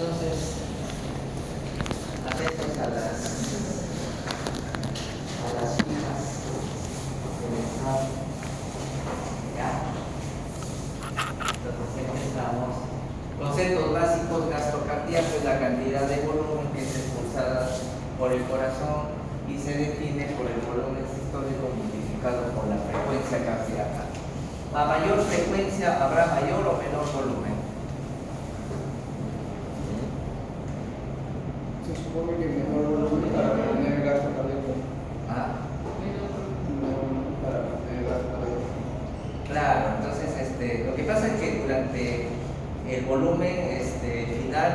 Entonces, atentos a las fijas del examen. ¿Ya? Entonces empezamos. Conceptos básicos: gasto cardíaco es la cantidad de volumen que es expulsada por el corazón y se define por el volumen sistólico multiplicado por la frecuencia cardíaca. A mayor frecuencia habrá mayor o menor volumen. Se supone que menor volumen para mantener el gasto cardíaco. ¿Ah? Para mantener el gasto cardíaco. Claro, entonces lo que pasa es que durante el volumen final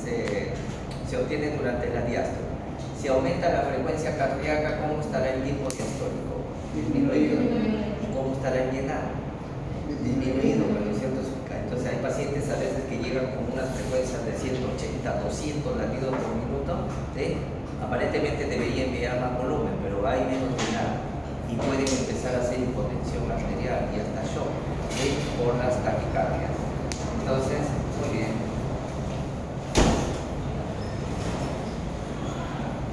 se obtiene durante la diástole. Si aumenta la frecuencia cardíaca, ¿cómo estará el tiempo diastólico? Disminuido. ¿Y cómo estará el llenado? Disminuido, ¿no es cierto? Entonces hay pacientes a veces que llegan con unas frecuencias de 180, 200 latidos por minuto, ¿sí? Aparentemente debería enviar más volumen, pero hay menos llenado y pueden empezar a hacer hipotensión arterial y hasta shock, ¿sí? Por las taquicardias. Entonces, muy bien.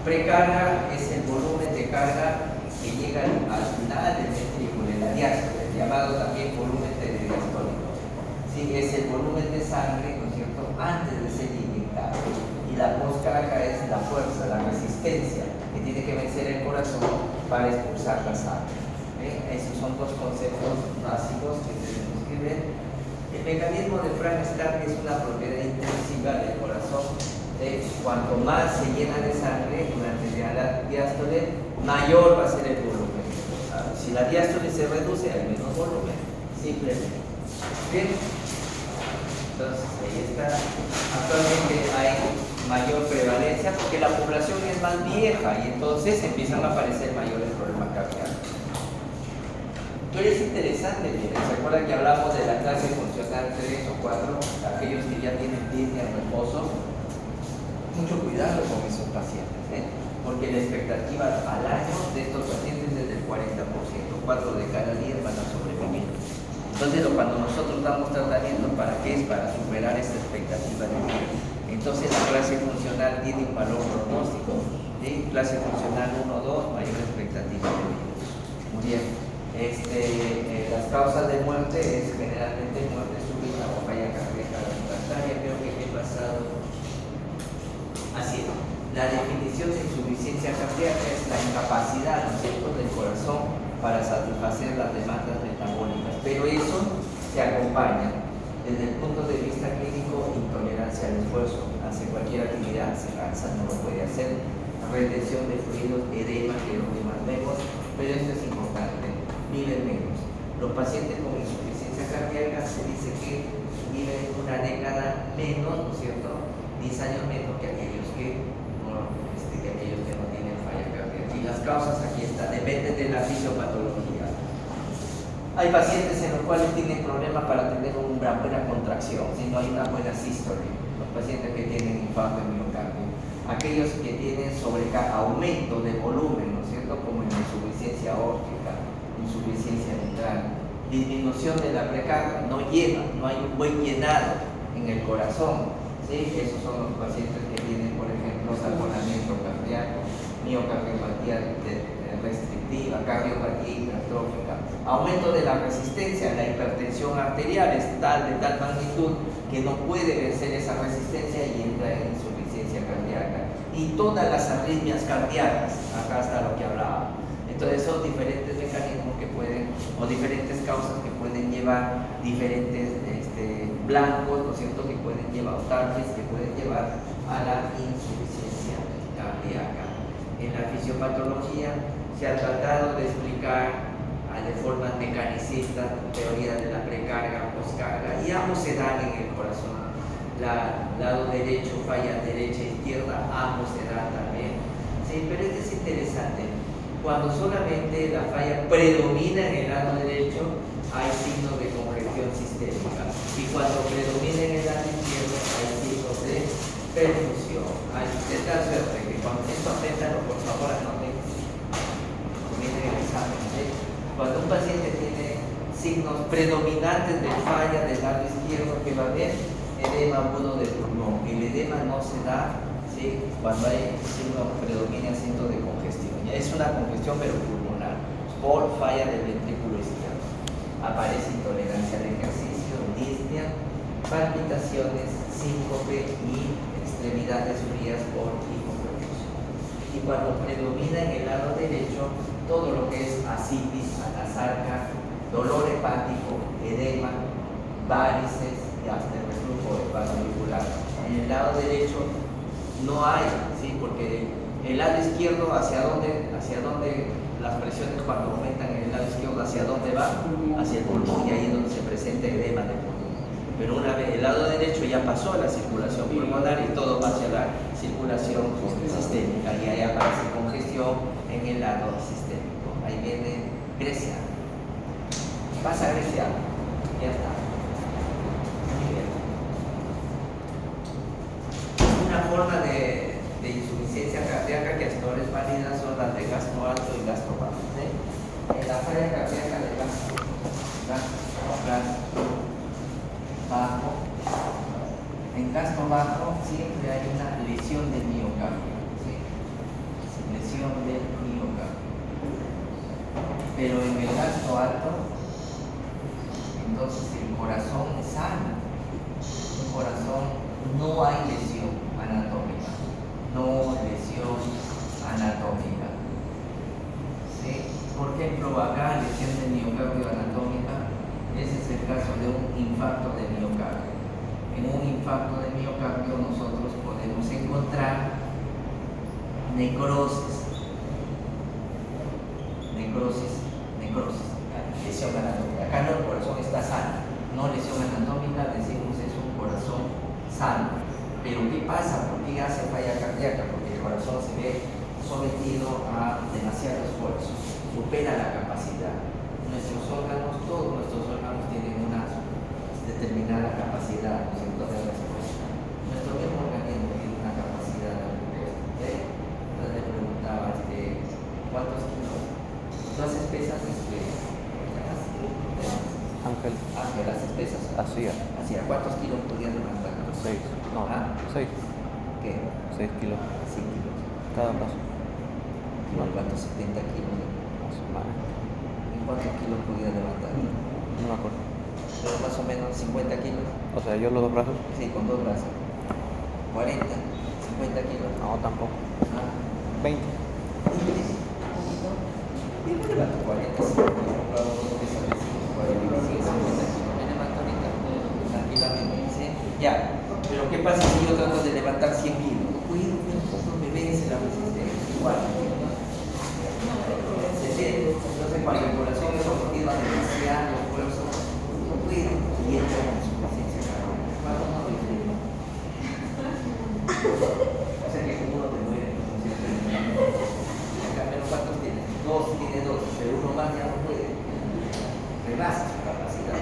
Precarga es el volumen de carga que llega al final del ventrículo, en la diástole, llamado también volumen diastólico. Sí, es el volumen de sangre, ¿no es cierto?, antes de ser inyectado. Y la poscarga es la fuerza, la resistencia que tiene que vencer el corazón para expulsar la sangre. Esos son dos conceptos básicos que tenemos que ver. El mecanismo de Frank-Stark es una propiedad intrínseca del corazón. Cuanto más se llena de sangre durante la diástole, mayor va a ser el volumen. Si la diástole se reduce, hay menos volumen, simplemente. Bien, entonces ahí está. Actualmente hay mayor prevalencia porque la población es más vieja y entonces empiezan a aparecer mayores problemas cardíacos. Pero es interesante, miren, ¿se acuerdan que hablamos de la clase funcional 3 o 4? Aquellos que ya tienen disnea en reposo. Mucho cuidado con esos pacientes, porque la expectativa al año de estos pacientes es del 40%, 4 de cada 10 van a sobrevivir. Entonces, cuando nosotros damos tratamiento, ¿para qué es? Para superar esta expectativa de vida. Entonces, la clase funcional tiene un valor pronóstico, ¿sí? Clase funcional 1 o 2, mayor expectativa de vida. Muy bien. Las causas de muerte es generalmente muerte súbita o falla cardíaca refractaria. Creo que he pasado. Así es. La definición de insuficiencia cardíaca es la incapacidad, ¿no es cierto?, del corazón para satisfacer las demandas metabólicas, pero eso se acompaña desde el punto de vista clínico: intolerancia al esfuerzo, hace cualquier actividad, se cansa, no lo puede hacer, retención de fluidos, edema, que es lo que más vemos, pero esto es importante, viven menos. Los pacientes con insuficiencia cardíaca se dice que viven una década menos, ¿no es cierto?, 10 años menos que aquellos que no tienen falla cardíaca. Y las causas aquí están, dependen de la fisiopatología. Hay pacientes en los cuales tienen problemas para tener una buena contracción, si no hay una buena sístole. Los pacientes que tienen infarto de miocardio. Aquellos que tienen aumento de volumen, ¿no es cierto?, como en insuficiencia aórtica, insuficiencia mitral, disminución de la precarga, no llena, no hay un buen llenado en el corazón. ¿Sí? Esos son los pacientes que tienen, por ejemplo, saponamiento cardíaco, miocardiopatía restrictiva, cardiopatía hipertrófica, aumento de la resistencia. La hipertensión arterial es de tal magnitud que no puede vencer esa resistencia y entra en insuficiencia cardíaca. Y todas las arritmias cardíacas, acá está lo que hablaba. Entonces son diferentes mecanismos que pueden, o diferentes causas que pueden llevar diferentes blancos, ¿no es cierto?, que pueden llevar, que pueden llevar a la insuficiencia cardíaca. En la fisiopatología se ha tratado de explicar de forma mecanicista teoría de la precarga, poscarga, y ambos se dan en el corazón. Lado derecho, falla derecha, izquierda, ambos se dan también. Sí, pero esto es interesante. Cuando solamente la falla predomina en el lado derecho, hay signos de congestión sistémica. Y cuando predomina en el lado izquierdo, hay signos de perfusión. Hay de tal suerte que cuando esto apéntalo, por favor, anoten. Miren el examen. Cuando un paciente tiene signos predominantes de falla del lado izquierdo, que va a ver, edema agudo del pulmón. El edema no se da, ¿sí?, cuando hay predomina signo de congestión. Ya es una congestión pero pulmonar, por falla del ventrículo izquierdo. Aparece intolerancia al ejercicio, disnea, palpitaciones, síncope y extremidades frías por hipoperfusión. Y cuando predomina en el lado derecho, todo lo que es asitis, anasarca, dolor hepático, edema, varices y hasta el reflujo vascular. En el lado derecho no hay, ¿sí?, porque el lado izquierdo, hacia dónde las presiones cuando aumentan en el lado izquierdo, ¿hacia dónde va? Hacia el pulmón, y ahí es donde se presenta edema de pulmón. Pero una vez el lado derecho ya pasó a la circulación pulmonar y todo va hacia la circulación sistémica, y ahí aparece congestión en el lado sistémico. Ahí viene Grecia. Pasa Grecia, ya está. Muy bien. Una forma de insuficiencia cardíaca que hasta ahora es válida son las de gasto alto y gasto bajo, ¿sí? En la falla cardíaca de gasto bajo, en gasto bajo siempre hay una lesión del miocardio, ¿sí? Lesión del miocardio. Pero en el gasto alto, entonces el corazón es sano. El corazón no hay lesión anatómica. No lesión anatómica. ¿Sí? Por ejemplo, acá lesión de miocardio anatómica, ese es el caso de un infarto de miocardio. En un infarto de miocardio nosotros podemos encontrar necrosis, lesión anatómica. Acá no, el corazón está sano. No lesión anatómica, decimos es un corazón sano. Pero ¿qué pasa? ¿Por qué hace falla cardíaca? Porque el corazón se ve sometido a demasiado esfuerzo, supera la capacidad. Nuestros órganos, todos nuestros órganos tienen una determinada capacidad, ¿no es cierto?, de respuesta. Nuestro mismo organismo tiene una capacidad de respuesta. Entonces le preguntaba, ¿cuántos kilos? ¿Tú haces pesas? Ángel. ¿Haces pesas? Hacía. ¿Cuántos kilos podías levantar? 6. No, ¿Ah? 6. ¿Qué? 6 kilos. 100 kilos. Cada paso. Yo levanto 70 kilos. Más o menos. ¿Y cuántos kilos podías levantar? No me acuerdo. Pero más o menos 50 kilos. O sea, yo los dos brazos. Sí, con dos brazos. 40, 50 kilos. No, tampoco. Ah, 20. Yo no levanto 40, sí. Yo hago dos pesas de 45, 50 kilos. Me levanto ahorita tranquilamente, ¿sí? Ya. Pero ¿qué pasa si yo trato de levantar 100 kilos? Cuido, me vence la resistencia. Igual. ¿Se entiende? Entonces, cuando el corazón es sometido a demasiado esfuerzo, no puede y entra en insuficiencia cardíaca. Cuando no lo entiende. O sea que como uno te muere, ¿no es cierto? Pero ¿cuántos tiene? Tiene dos, pero uno más ya no puede. Rebasa su capacidad.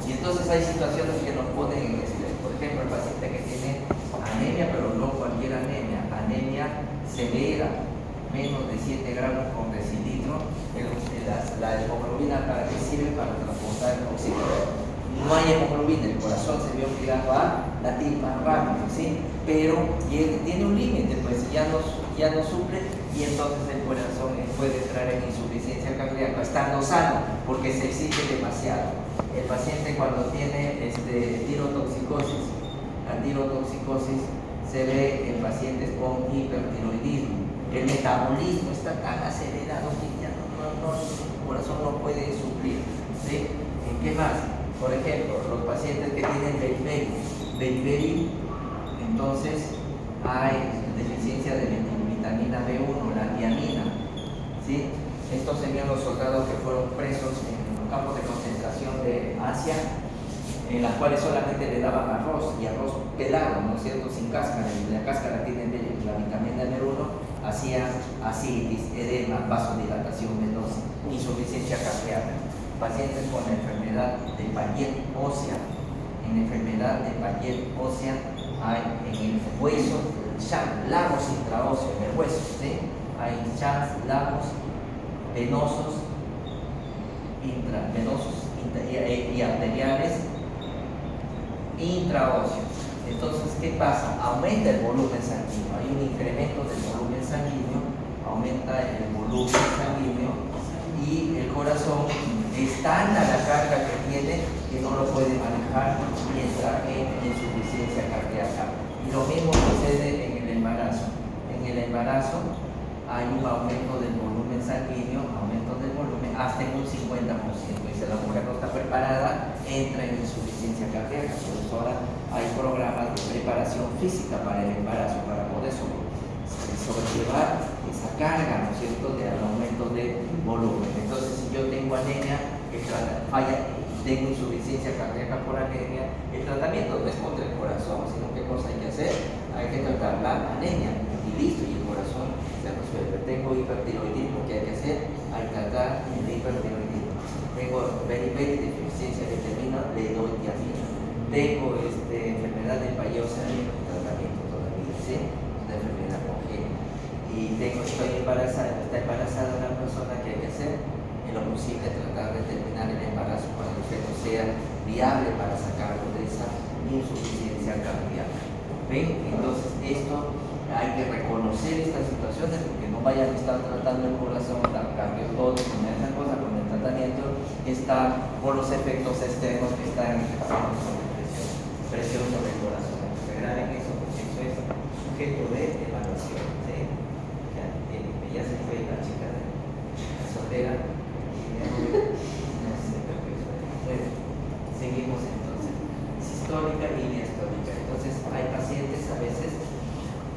Y entonces hay situaciones que nos ponen en estrés. Por ejemplo, el paciente que tiene anemia, pero no cualquier anemia severa, menos de 7 gramos por decilitro, la hemoglobina, ¿para qué sirve? Para transportar el oxígeno. No hay hemoglobina, el corazón se ve obligado a latir más rápido, ¿sí? Pero tiene un límite, pues ya no suple, y entonces el corazón puede entrar en insuficiencia cardíaca estando sano, porque se exige demasiado. El paciente cuando tiene tirotoxicosis, la tirotoxicosis se ve en pacientes con hipertiroidismo. El metabolismo está tan acelerado que ya el corazón no puede suplir, ¿sí? ¿Qué más? Por ejemplo, los pacientes que tienen beriberi, entonces hay deficiencia de vitamina B1, la tiamina, ¿sí? Estos serían los soldados que fueron presos en los campos de concentración de Asia, en las cuales solamente le daban arroz, y arroz pelado, ¿no es cierto?, sin cáscara, y la cáscara tiene la vitamina B1, hacía asitis, edema, vasodilatación venosa, insuficiencia cardíaca. Pacientes con la enfermedad de Payet ósea. En la enfermedad de Payet ósea hay en el hueso lagos intraóseos, en el hueso, ¿sí? Hay lagos venosos, intravenosos y arteriales, intraóseo. Entonces, ¿qué pasa? Aumenta el volumen sanguíneo, hay un incremento del volumen sanguíneo, aumenta el volumen sanguíneo y el corazón es tanta la carga que tiene que no lo puede manejar y entra en insuficiencia cardíaca. Y lo mismo sucede en el embarazo. En el embarazo hay un aumento del volumen sanguíneo, aumento del volumen hasta en un 50%. Y si la mujer no está preparada, entra en insuficiencia cardíaca. Por eso ahora hay programas de preparación física para el embarazo, para poder sobrellevar esa carga, ¿no es cierto?, del aumento de volumen. Entonces, si yo tengo anemia, tengo insuficiencia cardíaca por anemia, el tratamiento no es contra el corazón, sino qué cosa hay que hacer, hay que tratar la anemia y listo, y el corazón se resuelve. Tengo hipertiroidismo, ¿qué hay que hacer? Hay que tratar el hipertiroidismo. Tengo deficiencia de vitamina, le doy tiamina. Tengo enfermedad de Payosa, tratamiento todavía, ¿sí? Una enfermedad congénita. Y estoy embarazada, está embarazada una persona, que hay que hacer en lo posible tratar de terminar el embarazo cuando el feto sea viable para sacarlo de esa insuficiencia cardíaca. ¿Ven? Entonces esto hay que reconocer estas situaciones porque no vayan a estar tratando el corazón tan cardiotónico ni esa cosa con el tratamiento que está por los efectos externos que están ejerciendo sobre presión sobre el corazón. Entonces graben eso porque eso es sujeto de evaluación. ¿Sí? Ya se fue la chica de la soltera. No sé, bueno, seguimos entonces. Sistólica y diastólica. Entonces hay pacientes a veces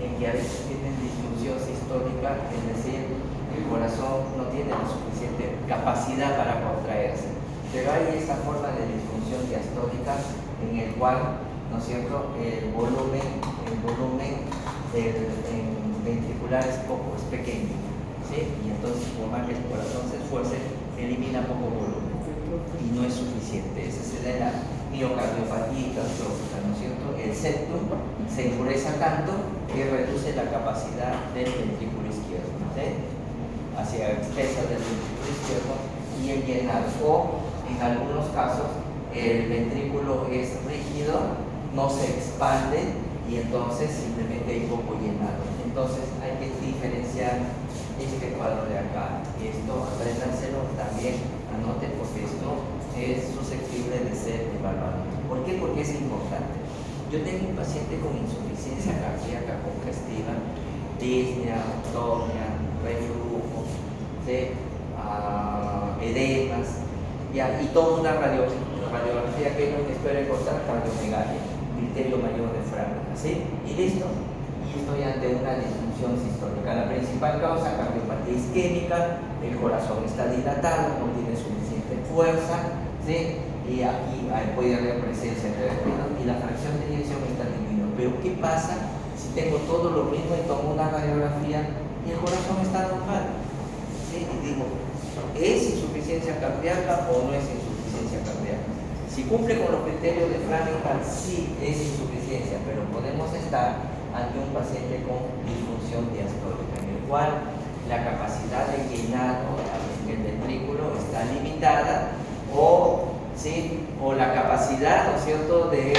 en que a veces tienen disfunción sistólica, es decir, el corazón no tiene la suficiente capacidad para contraerse. Pero hay esta forma de disfunción diastólica en el cual, ¿no es cierto?, el volumen ventricular es pequeño, ¿sí? Y entonces, por más que el corazón se esfuerce, elimina poco volumen y no es suficiente. Ese se da la miocardiopatía hipertrófica, ¿no es cierto? El septum se endurece tanto que reduce la capacidad del ventrículo izquierdo, ¿sí?, hacia espesa del ventrículo izquierdo, y el llenado, o en algunos casos el ventrículo es rígido, no se expande y entonces simplemente hay poco llenado. Entonces hay que diferenciar este cuadro de acá. Esto apréndanselo también, anoten, porque esto es susceptible de ser evaluado. ¿Por qué? Porque es importante. Yo tengo un paciente con insuficiencia cardíaca congestiva, disnea, autonomia, reflujo, ¿sí?, edemas, y toda una radiografía que no espera encontrar cardiomegalia, criterio mayor de Framingham, ¿sí? Y listo. Y estoy ante una disfunción sistólica. La principal causa, cardiopatía isquémica, el corazón está dilatado, no tiene suficiente fuerza, ¿sí? Y aquí puede haber presencia de vertido y la fracción de eyección está disminuida. Pero ¿qué pasa si tengo todo lo mismo y tomo una radiografía y el corazón está normal? ¿Sí? Y digo, ¿es insuficiencia cardíaca o no es insuficiencia cardíaca? Si cumple con los criterios de Framingham, sí es insuficiencia, pero podemos estar ante un paciente con disfunción diastólica, en el cual la capacidad de llenado del ventrículo está limitada, o, ¿sí?, o la capacidad, ¿no es cierto?, del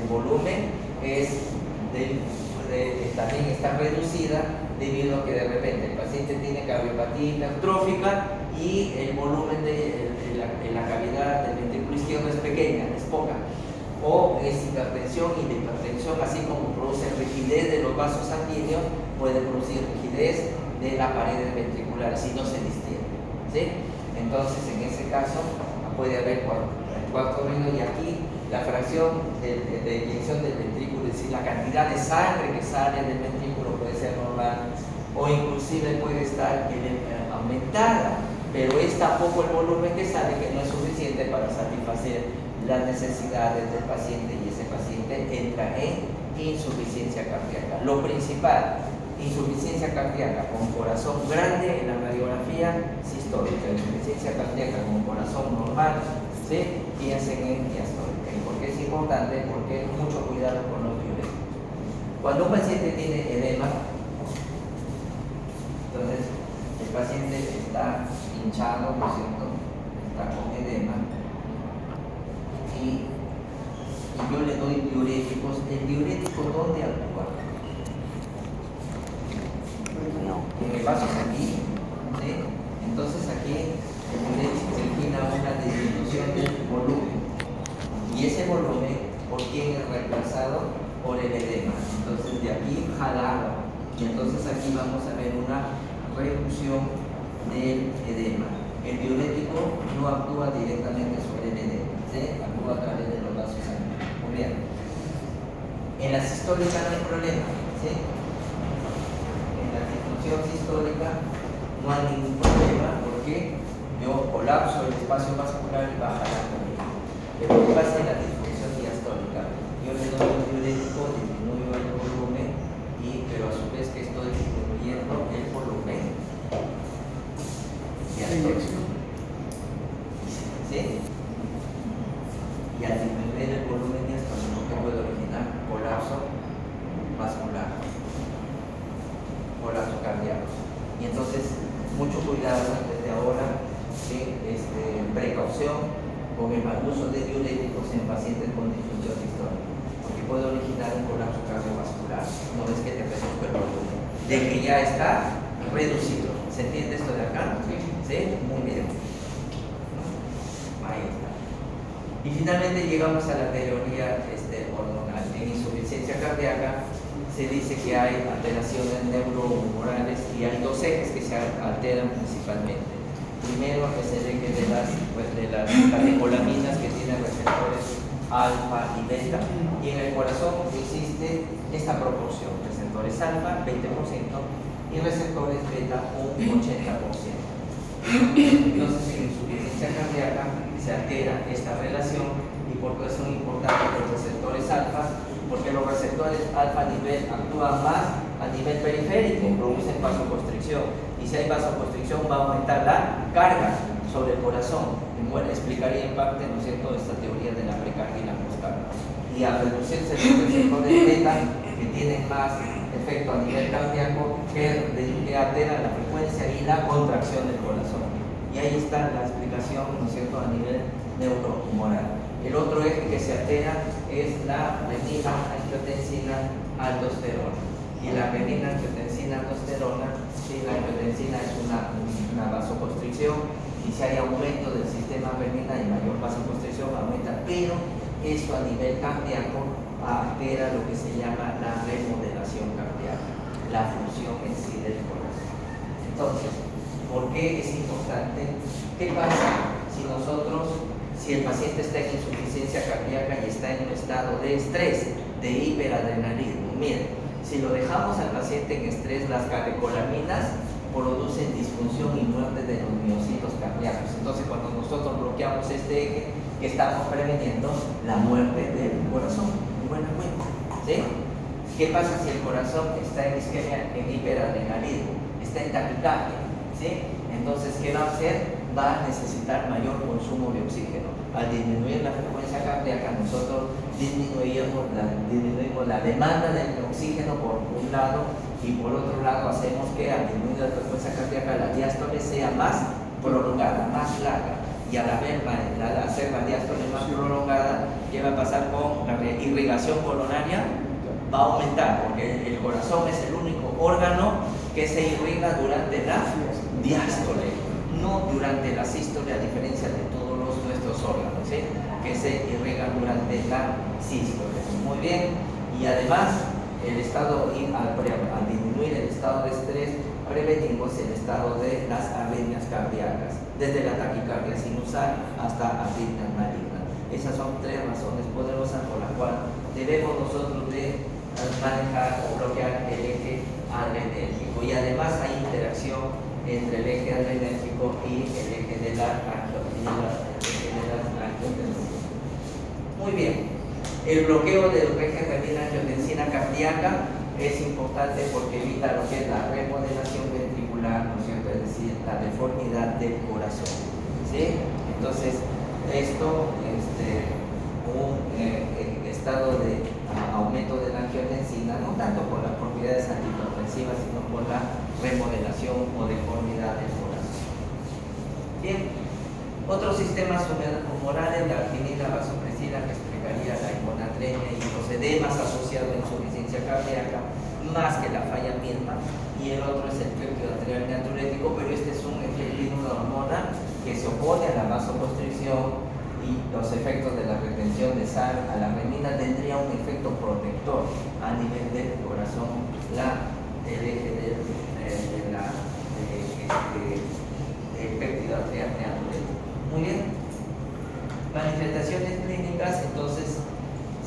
volumen también está reducida, debido a que de repente el paciente tiene cardiopatía hipertrófica y el volumen de la cavidad del ventrículo izquierdo es pequeña, es poca, o es hipertensión, y la hipertensión, así como produce rigidez de los vasos sanguíneos, puede producir rigidez de la pared ventricular si no se distiende, ¿sí? Entonces, en ese caso puede haber cuarto ruido, y aquí la fracción de eyección del ventrículo, es decir, la cantidad de sangre que sale del ventrículo puede ser normal, o inclusive puede estar aumentada, pero es tampoco el volumen que sale, que no es suficiente para satisfacer las necesidades del paciente, y ese paciente entra en insuficiencia cardíaca. Lo principal, insuficiencia cardíaca con corazón grande en la radiografía sistólica, insuficiencia cardíaca con corazón normal, ¿sí?, piensen en diastólica. ¿Y por qué es importante? Porque mucho cuidado con los diuréticos. Cuando un paciente tiene edema, entonces el paciente está hinchado, ¿no es cierto?, está con edema, y y yo le doy diuréticos, ¿el diurético dónde actúa? No. En el vaso sanguíneo, ¿sí? Entonces aquí el diurético se origina una disminución del volumen, y ese volumen, ¿por quién es reemplazado? Por el edema. Entonces de aquí jala, y entonces aquí vamos a ver una reducción del edema. El diurético no actúa directamente sobre el edema, ¿sí? Actúa a través de los vasos sanguíneos. Muy bien. En la sistólica no hay problema, ¿sí? En la disfunción sistólica no hay ningún problema porque yo colapso el espacio vascular y baja la comida. Pero ¿qué pasa en la disfunción diastólica? Yo le doy un diurético, disminuyo el volumen, pero a su vez que estoy disminuyendo el volumen diastólico. ¿Sí? Y al disminuir el volumen diastólico, ¿qué puede originar? Colapso vascular, colapso cardíaco. Y entonces, mucho cuidado desde ahora, precaución con el mal uso de diuréticos en pacientes con disfunción sistólica, porque puede originar un colapso cardiovascular. No es que te reduzca el volumen, de que ya está reducido. ¿Se entiende esto de acá? ¿Sí? Muy bien. Ahí está. Y finalmente llegamos a la teoría hormonal. En insuficiencia cardíaca se dice que hay alteraciones neurohumorales y hay dos ejes que se alteran principalmente. Primero es el eje de las catecolaminas que tienen receptores alfa y beta, y en el corazón existe esta proporción: receptores alfa 20% y receptores beta un 80%. Entonces en insuficiencia cardíaca se altera esta relación, y por qué son importantes los receptores alfa, porque los receptores alfa a nivel actúan más a nivel periférico, producen vasoconstricción, y si hay vasoconstricción va a aumentar la carga sobre el corazón. Y bueno, explicaría en parte, ¿no es cierto?, esta teoría de la precarga y la poscarga. Y al reducirse los receptores beta, que tienen más efecto a nivel cardíaco, que alteran la frecuencia y la contracción del corazón. Y ahí está la explicación, ¿no es cierto?, a nivel neurohumoral. El otro eje que se altera es la renina-angiotensina aldosterona. Y la renina-angiotensina aldosterona, sí, la angiotensina es una vasoconstricción, y si hay aumento del sistema renina y mayor vasoconstricción aumenta, pero eso a nivel cardíaco altera lo que se llama la remodelación cardíaca, la función en sí del corazón. Entonces, ¿por qué es importante? ¿Qué pasa si el paciente está en insuficiencia cardíaca y está en un estado de estrés, de hiperadrenalismo? Miren, si lo dejamos al paciente en estrés, las catecolaminas producen disfunción y muerte de los miocitos cardíacos. Entonces, cuando nosotros bloqueamos este eje, que estamos preveniendo la muerte del corazón. Muy buena cuenta, ¿sí? ¿Qué pasa si el corazón está en isquemia, en hiperadrenalismo, está en taquicardia, ¿sí? Entonces, ¿qué va a hacer? Va a necesitar mayor consumo de oxígeno. Al disminuir la frecuencia cardíaca, nosotros disminuimos la demanda de oxígeno por un lado, y por otro lado hacemos que al disminuir la frecuencia cardíaca la diástole sea más prolongada, más larga. Y al hacer la diástole más prolongada, ¿qué va a pasar con la irrigación coronaria? Va a aumentar, porque el corazón es el único órgano que se irriga durante la diástole, no durante la sístole, a diferencia de todos nuestros órganos, ¿sí?, que se irrigan durante la sístole. Muy bien. Y además, al disminuir el estado de estrés, prevenimos el estado de las arritmias cardíacas, desde la taquicardia sinusal hasta arritmias malignas. Esas son tres razones poderosas por las cuales debemos nosotros de manejar o bloquear el eje adrenérgico. Y además hay interacción entre el eje adrenérgico y el eje de la angiotensina. Muy bien. El bloqueo del eje renina-angiotensina cardíaca es importante porque evita lo que es la remodelación ventricular, ¿no es cierto?, es decir, la deformidad del corazón, ¿sí? Entonces, esto, un estado de aumento de la angiotensina, no tanto por las propiedades antihipertensivas, sino por la remodelación o deformidad del corazón. Bien. Otros sistemas humorales, la arginina vasopresina, que explicaría la asociado a insuficiencia cardíaca más que la falla misma, y el otro es el péptido arterial natriurético, pero este es un efecto de una hormona que se opone a la vasoconstricción, y los efectos de la retención de sal a la renina tendría un efecto protector a nivel del corazón, el eje del péptido arterial natriurético. Muy bien. Manifestaciones clínicas, entonces,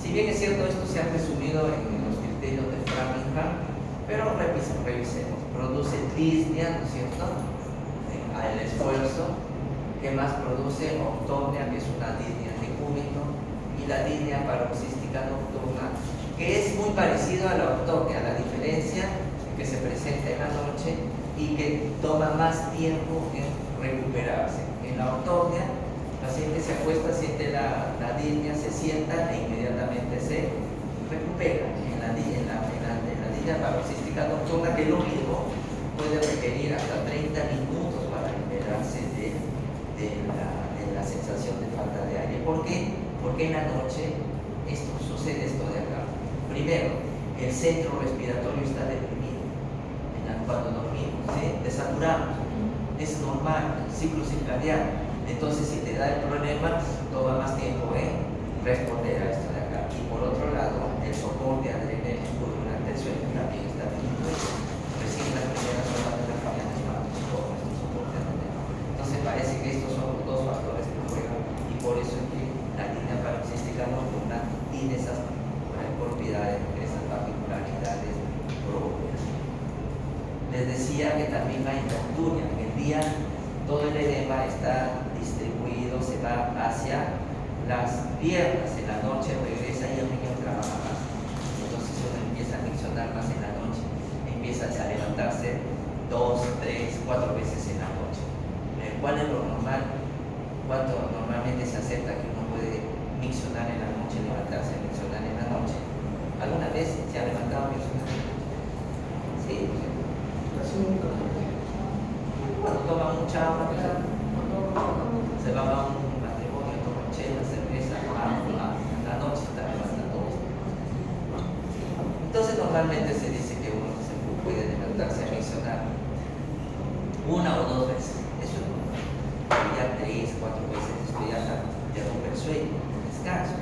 si bien es cierto, esto se ha resumido en los criterios de Framingham, pero revisemos. Produce disnea, ¿no es cierto? Al esfuerzo. ¿Qué más produce? Octopnia, que es una disnea de cúbito, y la disnea paroxística nocturna, que es muy parecido a la octopnia, la diferencia es que se presenta en la noche y que toma más tiempo en recuperarse. En la octopnia, el paciente se acuesta, siente la disnea, se sienta e inmediatamente se recupera. En la disnea paroxística nocturna, que lo mismo, puede requerir hasta 30 minutos para liberarse de la sensación de falta de aire. ¿Por qué? Porque en la noche sucede esto de acá. Primero, el centro respiratorio está deprimido. Cuando dormimos, ¿sí? Desaturamos. Es normal, el ciclo circadiano. Entonces, si te da el problema, toma más tiempo en responder a esto de acá. Y por otro lado, el soporte adrenérgico durante el sueño también está disminuido. Recién las primeras horas de la mañana todo este soporte adrenérgico. Entonces, parece que estos son los dos factores que juegan, y por eso es que la línea paroxística nocturna tiene esas propiedades, esas particularidades propias. Les decía que también hay nocturnia. En el día todo el edema está distribuido, se va hacia las piernas. En la noche regresa y el riñón trabaja más. Entonces uno empieza a miccionar más en la noche, empieza a levantarse 2, 3, 4 veces en la noche. ¿Cuál es lo normal? ¿Cuánto normalmente se acepta que uno puede miccionar en la noche, levantarse, miccionar en la noche? ¿Alguna vez se ha levantado a miccionar en la noche? Sí. Casi nunca. Cuando toma mucha agua, se va a un matrimonio, toma chela, cerveza, a la noche está levantando. Entonces normalmente se dice que uno se puede levantarse a miccionar 1 o 2 veces. Eso es normal. Ya 3, 4 veces esto ya rompe el sueño, el descanso.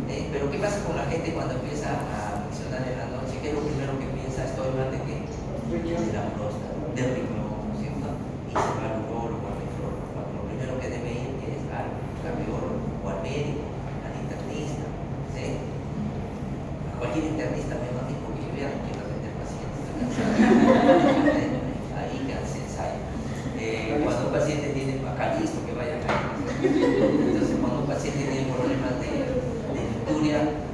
Pero ¿qué pasa con la gente cuando empieza a miccionar en la noche? ¿Qué es lo primero que piensa? Estoy mal de qué? De la próstata, del riñón, ¿no es cierto? Y se va al urólogo, al nefrólogo. Lo primero que debe ir es al cardiólogo o al médico, al internista, ¿sí? A cualquier internista, menos a mí, porque yo ya no quiero atender pacientes, estoy cansado. Ahí que se ensaya. Cuando un paciente tiene acá listo, que vaya acá. Entonces, cuando un paciente tiene problemas de licturia,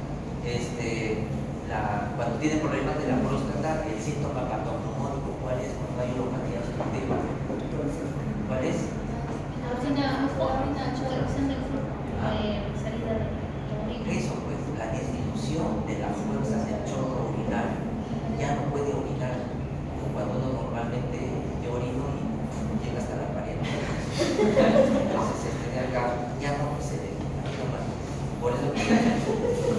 cuando tiene problemas de la próstata, el síntoma patognomónico, ¿cuál es? Cuando hay uropatía obstructiva. ¿Cuál es? Eso, pues, la disminución de la fuerza del chorro urinario. Ya no puede orinar, como cuando uno normalmente yo orino y llega hasta la pared. Entonces, de acá ya no se le toma. Por eso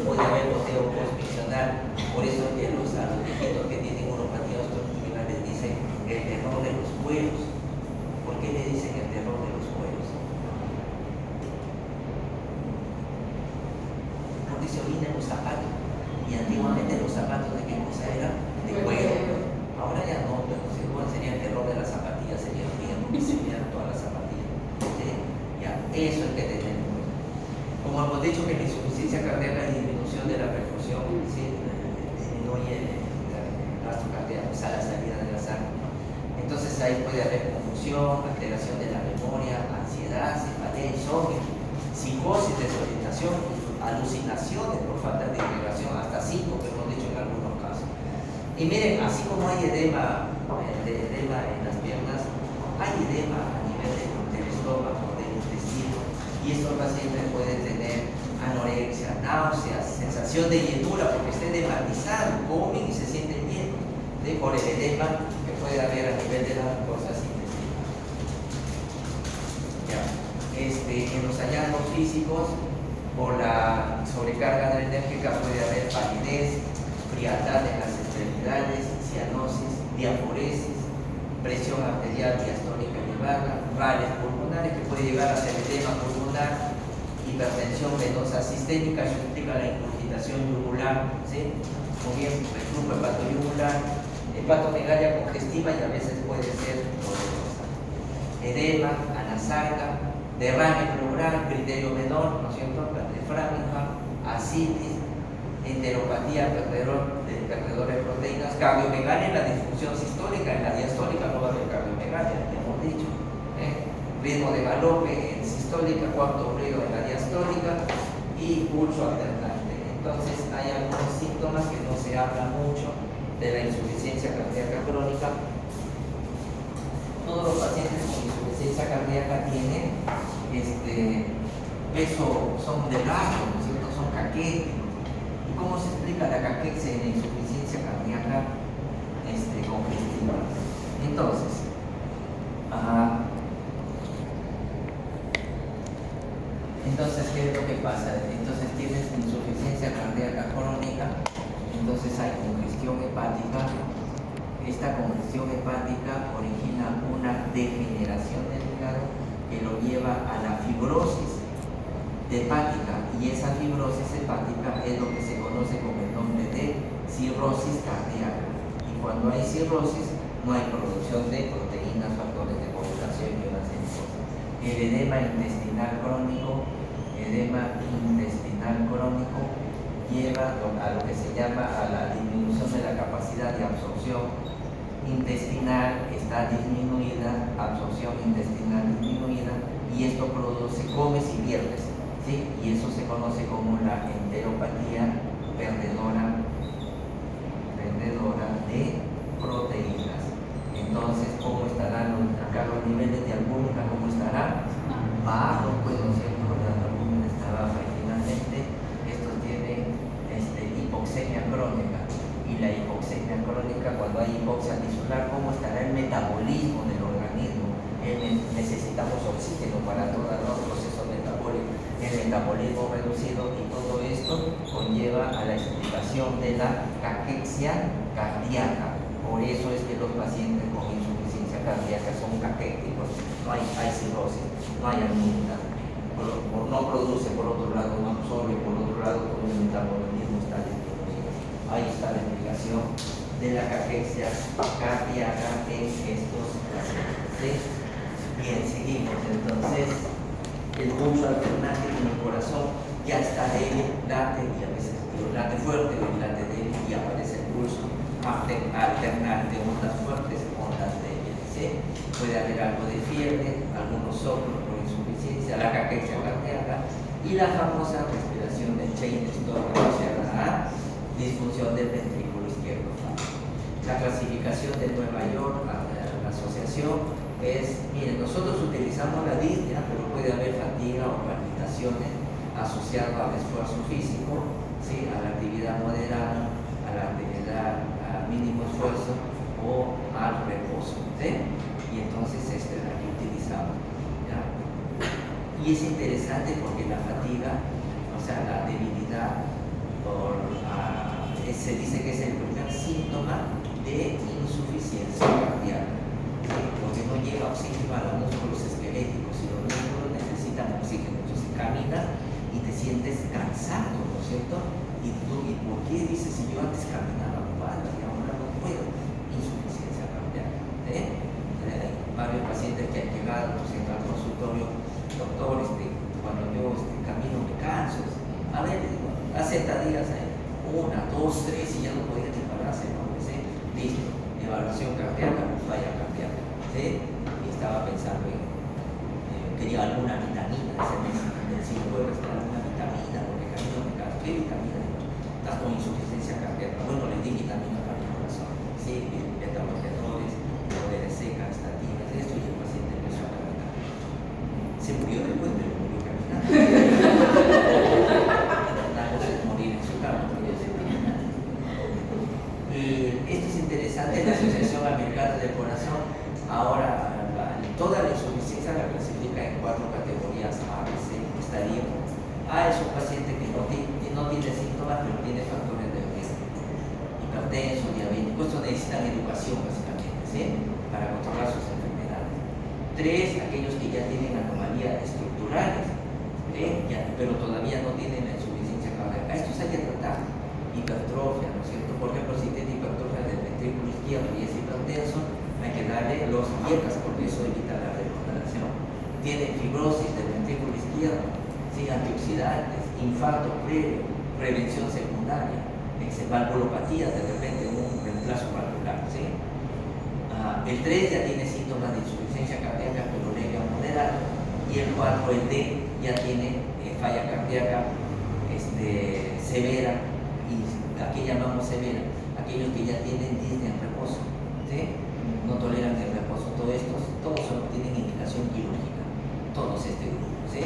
puede haber goteo postmiccional. Por eso que a los viejitos que tienen uropatía obstructiva les dicen el terror de los cueros. ¿Por qué le dicen el terror de los cueros? Porque se orina en los zapatos. Y antiguamente los zapatos de qué cosa eran? De cuero. Ahora ya no, pero ¿cuál sería el terror de las zapatillas? Sería el día, porque se miran todas las zapatillas. ¿Sí? Ya, eso es que tenemos. Como hemos dicho que la insuficiencia cardíaca es disminución de la perfusión, ¿sí? Disminuye el gasto cardíaco, a la salida de la sangre. Entonces ahí puede haber confusión, alteración de la memoria, ansiedad, cefalea, insomnio, psicosis, desorientación, alucinaciones por falta de integración, hasta 5 que hemos dicho en algunos casos. Y miren, así como hay edema en las piernas, hay edema a nivel del estómago, del intestino, y estos pacientes pueden tener anorexia, náuseas, sensación de llenura porque estén edematizado, comen y se sienten llenos, ¿sí? Por el edema que puede haber a nivel de las mucosas intestinales. Ya. En los hallazgos físicos, por la sobrecarga adrenérgica puede haber palidez, frialdad en las extremidades, cianosis, diaforesis, presión arterial diastólica elevada, rales pulmonares que puede llegar a ser edema pulmonar, hipertensión venosa sistémica, eso implica la incurgitación yugular, ¿sí? Muy bien, reflujo hepatoyugular, hepatomegalia congestiva y a veces puede ser dolorosa. Edema, anasaga, derrame pleural, criterio menor, ¿no es cierto? Nefrámica, ascitis, enteropatía, perdedor de proteínas, cardiomegalia en la disfunción sistólica, en la diastólica no va a haber cardiomegalia, ya hemos dicho. Ritmo de galope en sistólica, cuarto ruido en la diastólica y pulso alternante. Entonces hay algunos síntomas que no se habla mucho de la insuficiencia cardíaca crónica. Todos los pacientes con insuficiencia cardíaca tienen peso, son delgados, ¿no es cierto? Son caquéticos. ¿Y cómo se explica la caquexia en la insuficiencia cardíaca congestiva? Entonces, ¿qué es lo que pasa? Entonces tienes insuficiencia cardíaca crónica, entonces hay congestión hepática. Esta congestión hepática origina una degeneración del hígado que lo lleva a la fibrosis hepática, y esa fibrosis hepática es lo que se conoce con el nombre de cirrosis cardíaca. Y cuando hay cirrosis no hay producción de proteínas, factores de coagulación y una serie de cosas. El edema intestinal crónico lleva a lo que se llama a la disminución de la capacidad de absorción intestinal, está disminuida, absorción intestinal disminuida, y esto produce, comes y pierdes, ¿sí? Y eso se conoce como la enteropatía perdedora de proteínas. Entonces, ¿cómo estarán acá los niveles de albúmina? ¿Cómo estarán? Bajos, pues, ¿no es cierto? La albúmina está baja, y finalmente estos tienen hipoxemia crónica. Y la hipoxemia crónica, cuando hay hipoxia tisular, ¿cómo estará el metabolismo del organismo? Necesitamos oxígeno para todo el proceso metabólico, el metabolismo reducido, y todo esto conlleva a la explicación de la caquexia cardíaca. Por eso es que los pacientes con insuficiencia cardíaca son caquéticos, no hay cirrosis, no hay anemia, no produce, por otro lado no absorbe, por otro lado todo el metabolismo está disminuido. Ahí está la explicación de la caquexia cardíaca en estos pacientes, ¿sí? Bien, seguimos. Entonces, el pulso alternante en el corazón ya está débil, late, y a veces late fuerte, late débil, y aparece el pulso alternante, ondas fuertes, ondas débiles, ¿sí? Puede haber algo de fiebre, algunos soplos por insuficiencia, la caquexia cardíaca y la famosa respiración de Cheyne-Stokes, o sea, la disfunción del ventrículo izquierdo. La clasificación de Nueva York, la asociación, es, miren, nosotros utilizamos la disnea, pero puede haber fatiga o palpitaciones asociadas al esfuerzo físico, ¿sí? A la actividad moderada, a la actividad a mínimo esfuerzo o al reposo, ¿sí? Y entonces esta es la que utilizamos, ¿ya? Y es interesante porque la fatiga, o sea, la debilidad, se dice que es el primer síntoma de insuficiencia cardíaca, ¿sí? Porque no llega oxígeno a los músculos esqueléticos, y los músculos necesitan oxígeno. Entonces caminas y te sientes cansado, ¿no es cierto? ¿Y por qué dices, si yo antes caminaba igual y ahora no puedo? Insuficiencia cardíaca, ¿sí? Varios pacientes que han llegado, por ejemplo, al consultorio, doctor, cuando yo camino me canso. A ver, le digo, hace días, 1, 2, 3, y ya no podía ni pararse, ¿no? ¿Sí? Listo, evaluación cardíaca, falla cardíaca, ¿sí? Y estaba pensando en, quería alguna vitamina, si no puedo respirar alguna vitamina, porque camino me canso. ¿Qué vitamina? Estás con insuficiencia cardíaca. Bueno, le di vitamina para el corazón, ¿sí? Beta-bloqueadores, de seca, estatinas, esto, y el paciente empezó a caminar. Se murió después, pero murió caminando. Una cosa es morir en su cama. Esto es interesante, la Asociación Americana del Corazón ahora toda la insuficiencia la clasifica en 4 categorías A, B, C. Estadio A es un paciente que no tiene síntomas, pero tiene factores de riesgo. necesitan educación básicamente, ¿sí? Para controlar sus enfermedades. 3, aquellos que ya tienen anomalías estructurales, pero todavía no tienen la insuficiencia cardíaca. A estos hay que tratar. Hipertrofia, ¿no es cierto? Por ejemplo, si tiene hipertrofia del ventrículo izquierdo y es hipertenso, hay que darle los dietas porque eso evita la regeneración. Tiene fibrosis del ventrículo izquierdo, ¿sí? Antioxidantes, infarto previo, prevención secundaria, valvulopatía, de repente un reemplazo valvular, ¿sí? El 3 ya tiene síntomas de insuficiencia cardíaca, pero leve o moderada, y el 4, el D, ya tiene falla cardíaca severa, y aquí llamamos severa, aquellos que ya tienen disnea en reposo, ¿sí? No toleran el reposo. Todos solo tienen indicación quirúrgica, todos este grupo, ¿sí?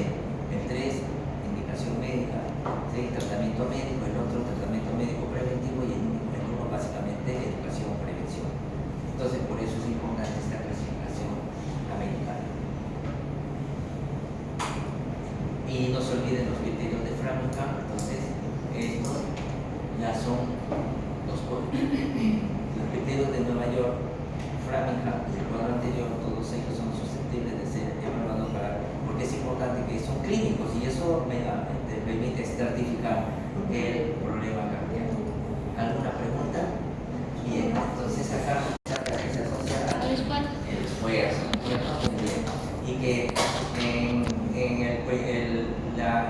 El 3, indicación médica, ¿sí? Tratamiento médico, el otro tratamiento médico preventivo, y el uno básicamente educación o prevención. Entonces, por eso es importante esta clasificación americana. Y no se olviden los criterios de Framingham. Entonces, estos ya son los criterios de Nueva York, Framingham y el cuadro anterior. Todos ellos son susceptibles de ser evaluados porque es importante que son clínicos y eso me permite estratificar el problema cardíaco. ¿Alguna pregunta? Bien, entonces acá el esfuerzo, muy bien. Y que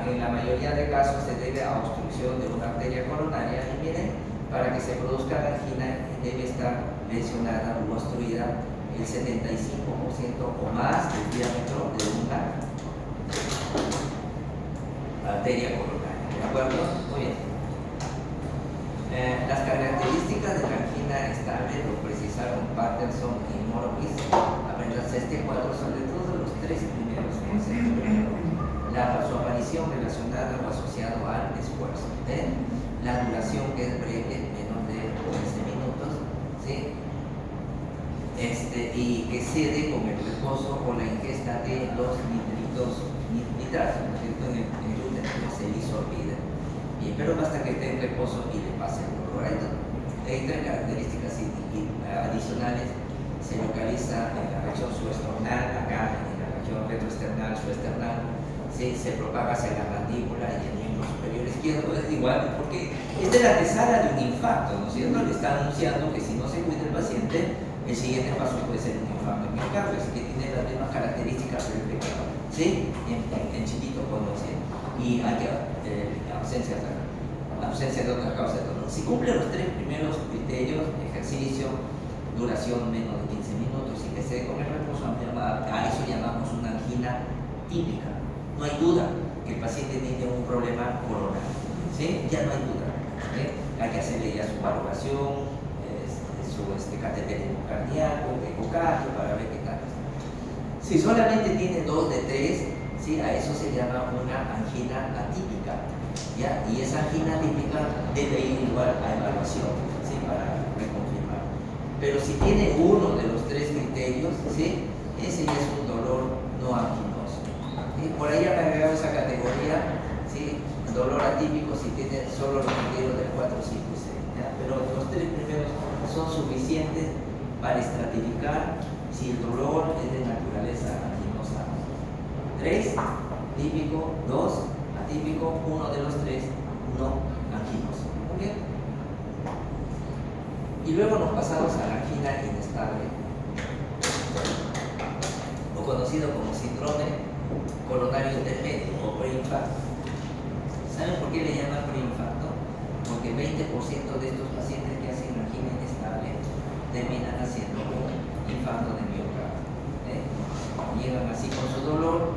en la mayoría de casos se debe a obstrucción de una arteria coronaria, y miren, para que se produzca la angina debe estar lesionada o obstruida el 75% o más del diámetro de una arteria coronaria. ¿De acuerdo? Muy bien. Las características de la angina estable lo precisaron Patterson y Morris. Aprendanse este cuadro, sobre todo los 3 primeros conceptos. Su aparición relacionada o asociado al esfuerzo. La duración, que es breve, menos de 15 minutos, ¿sí? Y que cede con el reposo o la ingesta de los nitratos, ¿no es cierto? En el gluten se disolvida. Bien, pero basta que esté en reposo y le pase el dolor. Hay 3 características adicionales. Se localiza en la región subesternal, acá en la región retroesternal, subesternal. ¿Sí? Se propaga hacia la mandíbula y el miembro superior izquierdo. Es igual, porque es de la antesala de un infarto, ¿no es cierto? Le está anunciando que si no se cuida el paciente, el siguiente paso puede ser un infarto en miocardio, así que tiene las mismas características del pecado, ¿sí? En chiquito conocido. Y hay ausencia de otras causas de dolor. Si cumple los 3 primeros criterios, ejercicio, duración menos de 15 minutos y que se dé con el reposo, a eso llamamos una angina típica. No hay duda que el paciente tiene un problema coronario, ¿sí? Ya no hay duda, ¿sí? Hay que hacerle ya su valoración, su cateterismo cardíaco, ecocardio, para ver qué tal. Si solamente tiene 2 de 3, ¿sí? A eso se llama una angina atípica, ¿ya? Y esa angina atípica debe ir igual a evaluación, ¿sí? Para reconfirmar. Pero si tiene uno de los 3 criterios, ¿sí? Ese ya es un dolor no anginoso. Por ahí han agregado esa categoría, ¿sí? Dolor atípico si tiene solo los criterios del 4, 5 y 6, ¿ya? Pero los 3 primeros son suficientes para estratificar si el dolor es de naturaleza anginosa. 3, típico; 2, atípico; 1 de los 3, no anginoso. ¿Muy bien? Y luego nos pasamos a la angina inestable, o conocido como síndrome coronario intermedio o preinfarto. ¿Saben por qué le llaman preinfarto? Porque 20% de estos pacientes que hacen angina inestable terminan haciendo un infarto de miocardio. Llegan así con su dolor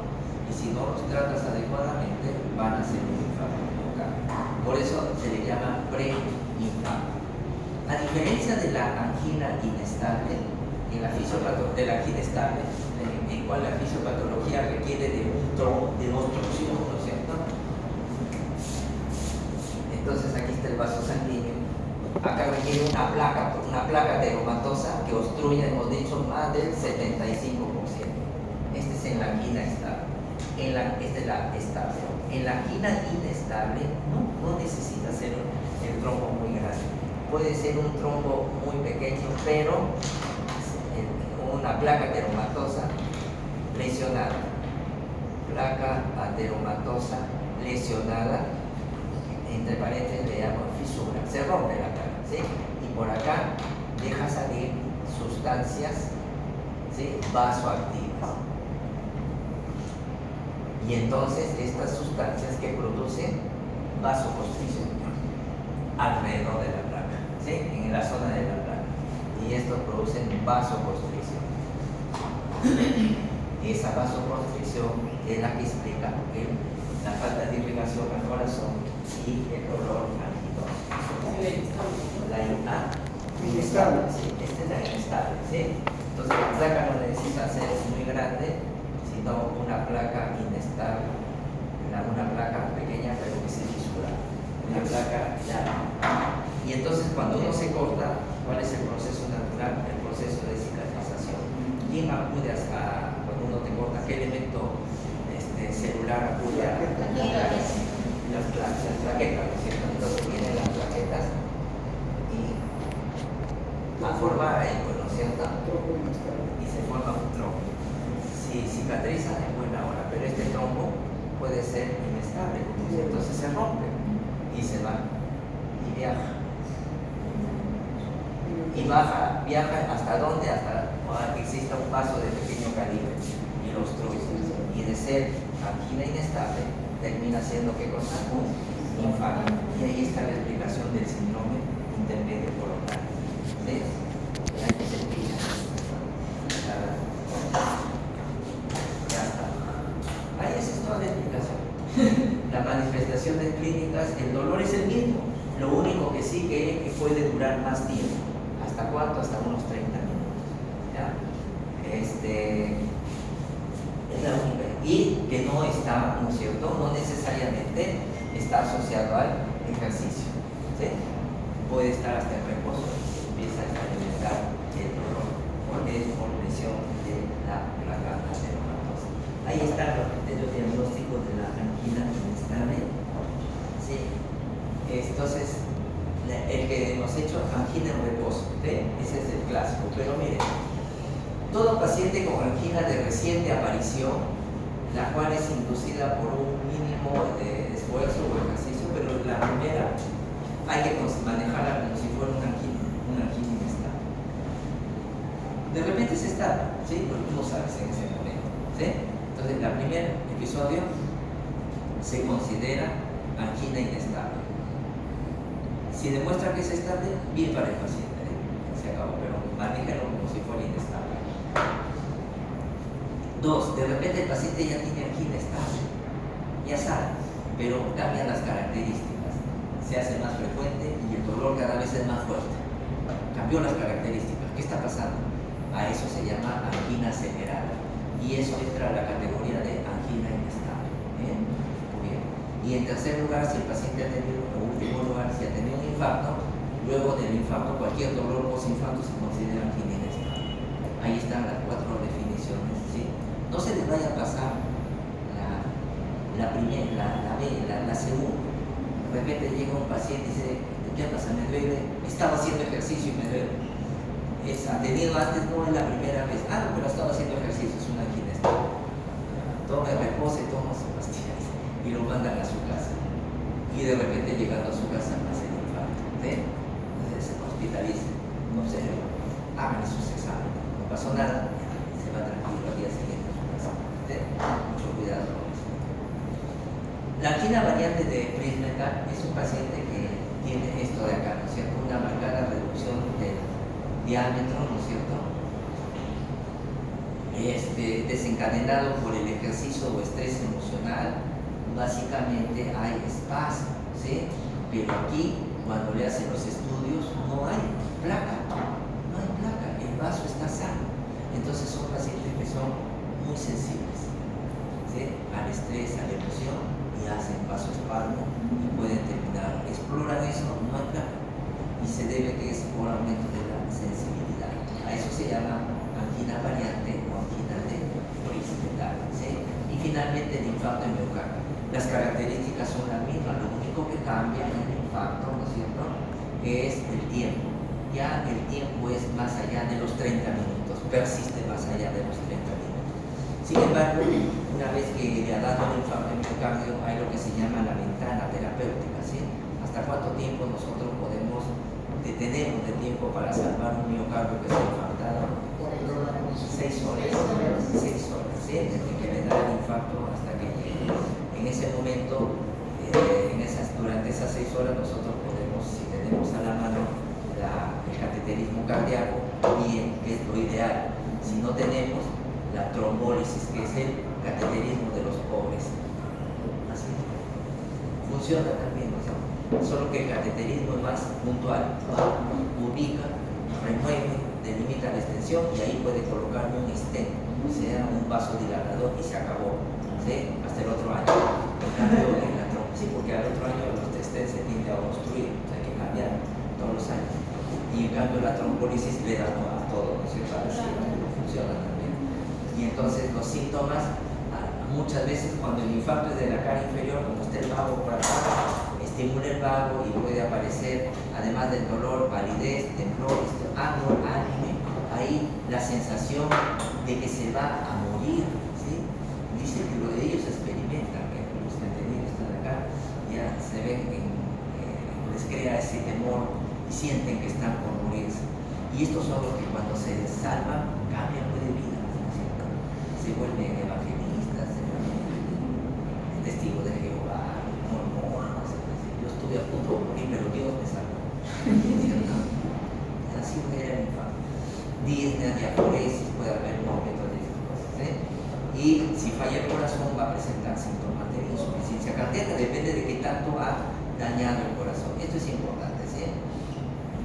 y si no los tratas adecuadamente van a hacer un infarto de miocardio. Por eso se le llama preinfarto. A diferencia de la angina inestable, de la angina estable, en cual la fisiopatología requiere de obstrucción, ¿no es cierto? Entonces aquí está el vaso sanguíneo. Acá requiere una placa teromatosa que obstruya, hemos dicho, más del 75%. Este es en la angina estable. Esta es la estable. En la angina inestable no necesita ser el trombo muy grande. puede ser un trombo muy pequeño, pero una placa ateromatosa lesionada. Placa ateromatosa lesionada, entre paréntesis le llaman fisura, se rompe la placa, ¿sí? Y por acá deja salir sustancias, ¿sí?, vasoactivas. Y entonces estas sustancias que producen vasoconstricción alrededor de la placa, ¿sí?, en la zona de la placa. Y esto produce vasoconstricción. Esa vasoconstricción es la que explica la falta de irrigación al corazón y el dolor anginoso. La inestable, sí, esta es la inestable, ¿sí? Entonces la placa no necesita ser muy grande, sino una placa inestable, una placa pequeña pero que se fisura, una placa llana. Y entonces cuando uno se corta, ¿cuál es el proceso natural? El proceso de cicatrización. ¿Quién acude cuando uno te corta? ¿Qué elemento celular acude a las plaquetas, ¿no es cierto? Entonces vienen las plaquetas y a formar ahí, pues, ¿no es cierto? Y se forma un trombo. Si cicatriza es buena hora, pero este trombo puede ser inestable, entonces se rompe y se va y viaja. Y viaja hasta dónde, hasta que exista un vaso de pequeño calibre y lo obstruye. Y de ser angina inestable, termina siendo ¿qué cosa? Un infarto. Y ahí está la explicación del síndrome intermedio coronario. ¿Sí? Ya que se pilla. Ya está. Ahí esa es toda la explicación. La manifestación de clínicas, el dolor es el mismo. Lo único que sí que puede durar más tiempo. ¿Hasta cuánto? Hasta unos 30 minutos. ¿Ya? Es la única. Y que no está, ¿no es cierto? No necesariamente está asociado al ejercicio. ¿Sí? Puede estar hasta en reposo y empieza a experimentar el dolor porque es por lesión de la placa ateromatosa. Ahí está los criterios diagnósticos de la angina inestable. ¿Sí? Entonces, el que hemos hecho angina en reposo, ¿sí? Ese es el clásico. Pero miren, todo paciente con angina de reciente aparición, la cual es inducida por un mínimo de esfuerzo o ejercicio, pero la primera hay que manejarla como si fuera una angina inestable. De repente se está, ¿sí? Porque tú no sabes en ese momento, ¿sí? Entonces, el primer episodio se considera angina inestable. Si demuestra que es estable, bien para el paciente, ¿eh? Se acabó, pero manéjalo como si fuera inestable. 2. De repente el paciente ya tiene angina estable, ya sabe, pero cambian las características, se hace más frecuente y el dolor cada vez es más fuerte. Cambió las características. ¿Qué está pasando? A eso se llama angina acelerada y eso entra a la categoría de angina inestable. ¿Bien? Muy bien. Y en tercer lugar, si el paciente ha tenido, en último lugar, si ha tenido un infarto, luego del infarto, cualquier dolor post-infarto se considera angina inestable. Ahí están las 4 definiciones, ¿sí? No se les vaya a pasar la primera, la segunda. De repente llega un paciente y dice, ¿qué pasa? Me duele, estaba haciendo ejercicio y me duele. Ha tenido antes, no es la primera vez. Ah, pero estaba haciendo ejercicio, es una angina estable. Toma reposo y toma sus pastillas y lo mandan a su casa. Y de repente llegando a su casa hace el infarto. ¿Sí? Entonces se hospitaliza, observa, hagan sus exámenes. No pasó nada, se va tranquilo al día siguiente. Mucho cuidado con eso. La angina variante de Prismetal es un paciente que tiene esto de acá, ¿no es cierto? Una marcada reducción del diámetro, ¿no es cierto? Desencadenado por el ejercicio o estrés emocional, básicamente hay espasmo, ¿sí? Pero aquí, cuando le hacen los estudios, no hay placa, el vaso está sano. Entonces son pacientes que son muy sensibles, ¿sí? Al estrés, a la emoción, y hacen vasoespasmo y pueden terminar. Exploran eso, no hay placa, y se debe que es por aumento de la sensibilidad. A eso se llama angina variante o angina de Prismetal, ¿sí? Y finalmente el infarto en miocardio. Las características son las mismas, lo único que cambia en el infarto, ¿no es cierto?, que es el tiempo. Ya el tiempo es más allá de los 30 minutos, persiste más allá de los 30 minutos. Sin embargo, una vez que le ha dado el infarto de miocardio, hay lo que se llama la ventana terapéutica, ¿sí? ¿Hasta cuánto tiempo nosotros podemos detenernos de tiempo para salvar un miocardio que se ha infartado? 6 horas. 6 horas, ¿sí? Desde que le da el infarto hasta que llegue. En ese momento, durante esas 6 horas, nosotros podemos, si tenemos a la mano el cateterismo cardíaco, bien, que es lo ideal. Si no tenemos la trombólisis, que es el cateterismo de los pobres. Así funciona también, ¿no? Solo que el cateterismo es más puntual. Ubica, remueve, delimita la extensión y ahí puede colocar un stent, o sea, un vasodilatador y se acabó, ¿sí? Hasta el otro año. En cambio, sí, porque al otro año los stents se tiende a obstruir, o sea, hay que cambiar todos los años. Y en cambio la trombólisis le da a todo, ¿no es cierto? Así funciona también. Y entonces los síntomas, muchas veces cuando el infarto es de la cara inferior, como está el vago por acá, estimula el vago y puede aparecer, además del dolor, palidez, temblor, anime, ahí la sensación de que se va a morir, ¿sí? Dice que lo de ellos experimentan, que los que han tenido están acá, ya se ven, les crea ese temor y sienten que están por morirse. Y estos son los que cuando se salvan cambian de vida, ¿cierto? Se vuelven evangelistas, se vuelven testigos de Jehová, mormones. Yo estuve a punto de morir, pero Dios me salvó. ¿Cierto? Así era el infarto. Disney, diaforesis, puede haber un momento de estas cosas, ¿sí? Y si falla el corazón va a presentar síntomas de insuficiencia cardíaca, depende de qué tanto ha dañado el corazón. Esto es importante, ¿sí?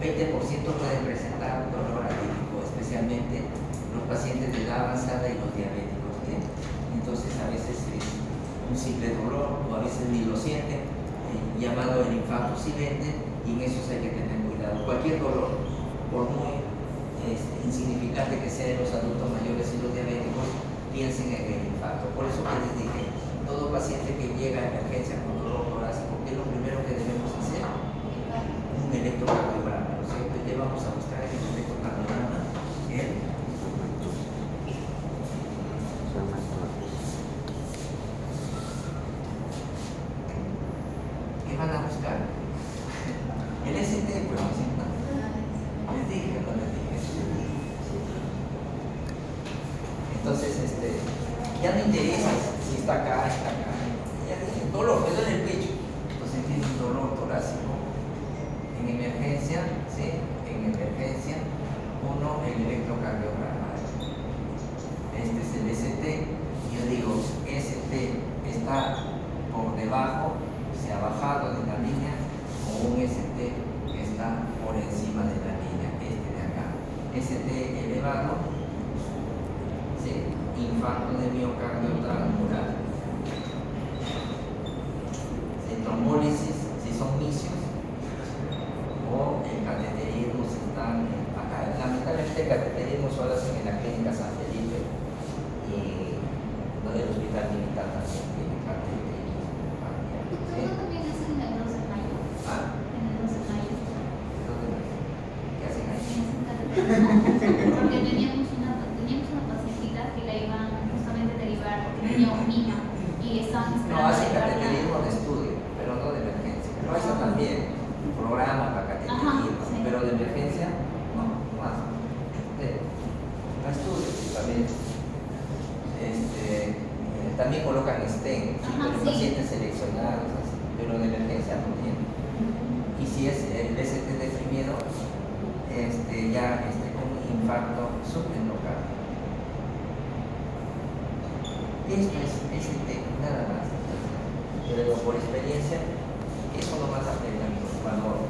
20% pueden presentar dolor arrítmico, especialmente los pacientes de edad avanzada y los diabéticos, ¿sí? Entonces a veces es un simple dolor o a veces ni lo sienten, llamado el infarto silente, y en eso hay que tener cuidado. Cualquier dolor, por muy insignificante que sea en los adultos mayores y los diabéticos, piensen en el infarto. Por eso que les dije, todo paciente que llega a emergencia con dolor torácico, ¿qué es lo primero que debemos hacer? Un electrocardiograma, ¿no es cierto? ¿Y qué vamos a buscar en el electrocardiograma? ¿Qué van a buscar? El ST, pues, ¿no? Les dije, no les dije. Entonces, ya no interesa si está acá, ya dije, dolor, me duele el pecho. Entonces tiene un dolor torácico. En emergencia, ¿sí? En emergencia, el electrocardiograma. Este es el ST. Yo digo, ST está por debajo, se ha bajado de la línea, o un ST que está por encima de la línea, de acá. ST elevado, ¿sí? Infarto de miocardio triangular. Trombólisis, si son misios, o el cateterismo, si están acá. Lamentablemente el cateterismo solo hacen en la clínica San Felipe y el hospital militar también tiene cateterismo. ¿Sí? ¿No también hacen en el 12 de mayo? ¿Ah? En el 12 de mayo. ¿Qué hacen ahí? Porque teníamos una pacientita que la iban justamente a derivar porque tenía un niño y estaban No, esperando hacen derivarla. cateterismo de estudio, pero no de emergencia. No, eso también, programa para cateterismo, Ajá, sí. pero de emergencia, no hacen. No estudio, también. También colocan stent, Ajá, pero sí. pacientes seleccionados, así, pero de emergencia no tienen. Y si es el ST deprimido, ya con infarto supraendocardio. Esto es ST, nada más. Pero por experiencia, eso no más aprende, amigos. Cuando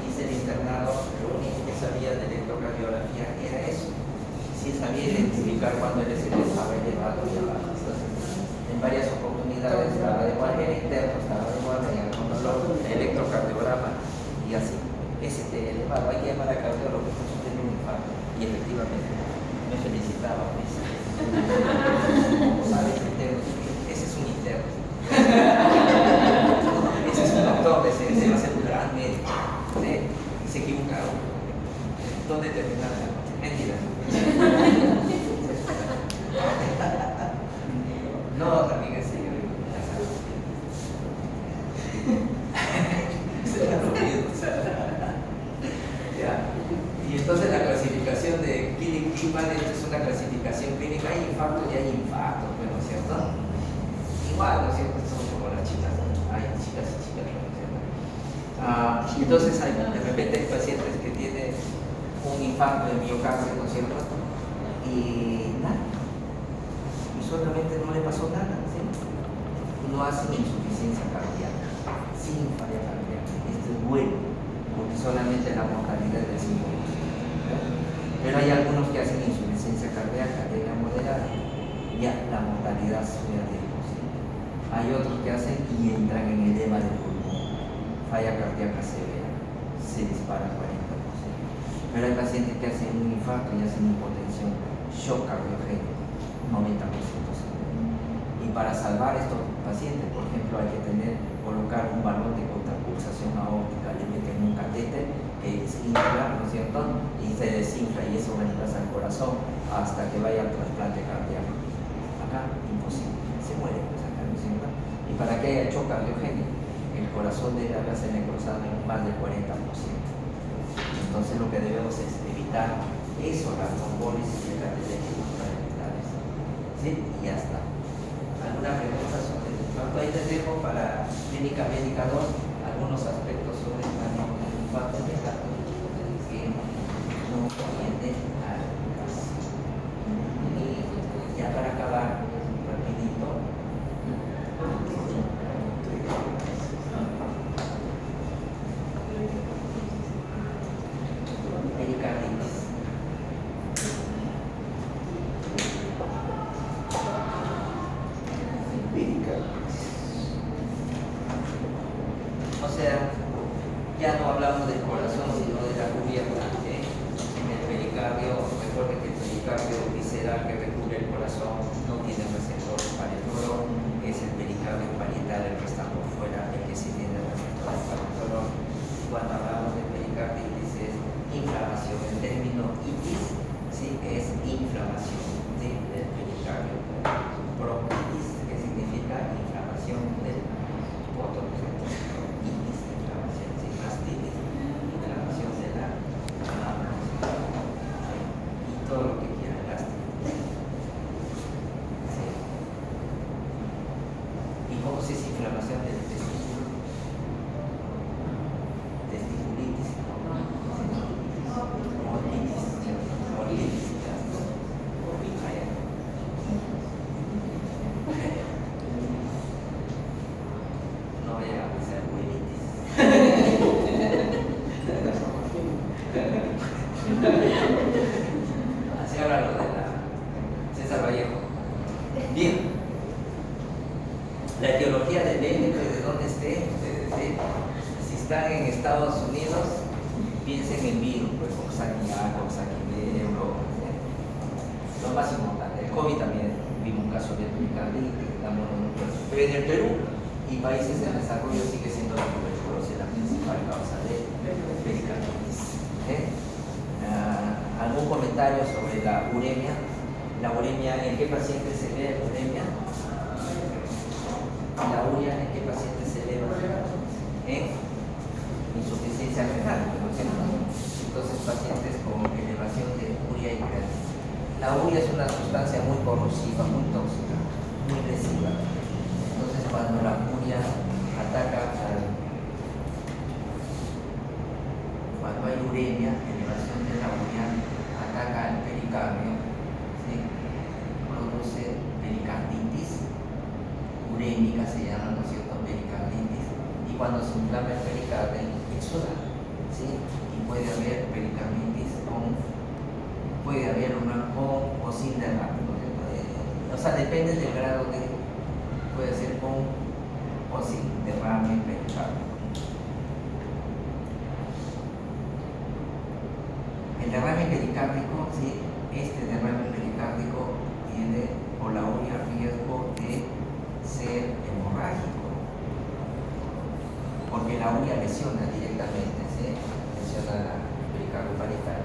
hice el internado, lo único que sabía de electrocardiografía era eso. Sí sabía identificar cuando el ST estaba elevado y abajo. Entonces, en varias oportunidades, estaba de guardia interno, estaba de guardia con dolor, electrocardiograma y así. ST elevado, hay que llamar al cardiólogo que eso tiene un infarto. Y efectivamente, me felicitaba. ¿Sabes? Ese es un interno. Ese es un doctor, ese va a ser un gran médico. ¿Sí? ¿Dónde termina la noche? Mentira. No, también es señor. Ya. Y entonces la clasificación de Killing es una clasificación clínica. Hay infartos y hay infartos, ¿no es cierto? Igual, ¿no es cierto? Son como las chicas, hay chicas y chicas, ¿no es cierto? Entonces de repente hay pacientes que tienen un infarto de miocardio, ¿no es cierto? Y nada, y solamente no le pasó nada, ¿sí? No hacen insuficiencia cardíaca, sin falla cardíaca. Esto es bueno, porque solamente la mortalidad es del 5%. Pero hay algunos que hacen insuficiencia cardíaca de la moderada, ya la mortalidad sube a 10%. Hay otros que hacen y entran en edema del pulmón, falla cardíaca severa, se dispara 40%. Pero hay pacientes que hacen un infarto y hacen hipotensión, shock cardiogénico, 90%. Y para salvar estos pacientes, por ejemplo, hay que colocar un balón de contrapulsación aórtica, le meten un catéter que se infla, ¿no es cierto? Y se desinfla y eso reemplaza el corazón hasta que vaya al trasplante cardíaco. Acá, imposible, se muere, pues acá, ¿no es cierto? Y para que haya shock cardiogénico, el corazón debe haberse necrosado en más del 40%. Entonces lo que debemos es evitar eso, la trombólisis y el cateterismo para evitar eso. ¿Sí? Y ya está. ¿Alguna pregunta sobre el infarto? Ahí te dejo para Clínica Médica 2 algunos aspectos sobre el manejo del infarto miocardio que no viene al caso. Y ya para acabar, rapidito. Pericarditis. O sea, ya no hablamos del corazón, sino de la cubierta. En el pericardio, recuerden que el pericardio visceral que recubre el corazón no tiene receptores para el dolor, es el pericardio parietal, el que está por fuera, el que sí tiene receptores para el dolor. Cuando hablamos de pericarditis es inflamación. El término itis, ¿sí? Es inflamación, ¿sí? Del pericardio. Bronquitis, que significa inflamación del poto. Itis, inflamación, ¿sí? Mastitis, inflamación de la mama, y todo lo que quiera, gastritis. ¿Sí? ¿Y cómo se dice inflamación del testículo? Testiculitis, molitis, ¿cierto? Molitis, no llega a ser molitis. Así habla lo de la César Vallejo. Bien. La etiología del médico y de dónde esté, ustedes, ¿sí? Si están en Estados Unidos, piensen en virus, pues Coxsackie A, Coxsackie B, Europa. ¿Sí? Lo más importante, el COVID también, vimos un caso de pericarditis, la mononucleosis. Pero en el Perú y países en desarrollo sigue siendo la tuberculosis la principal causa de pericarditis. ¿Sí? ¿Algún comentario sobre la uremia? La uremia, ¿en qué paciente se ve uremia? La urea, ¿en qué paciente se eleva? En insuficiencia renal, ¿no es cierto? Entonces, pacientes con elevación de urea y creatina. La urea es una sustancia muy corrosiva, muy tóxica, muy lesiva. Entonces, cuando la urea ataca cuando hay uremia, elevación de la urea, ataca al pericardio, ¿sí? Produce pericarditis urémica, se llama, ¿no es cierto?, pericarditis, y cuando se inflama el pericardio, exuda, ¿sí? Y puede haber pericarditis puede haber una con o sin derrame, ¿no? O sea, depende del grado de, puede ser con o sin derrame pericárdico. El derrame pericárdico, ¿sí? Este derrame pericárdico tiene por la urea riesgo de ser hemorrágico, porque la urea lesiona directamente, ¿sí? Lesiona el pericardio parietal.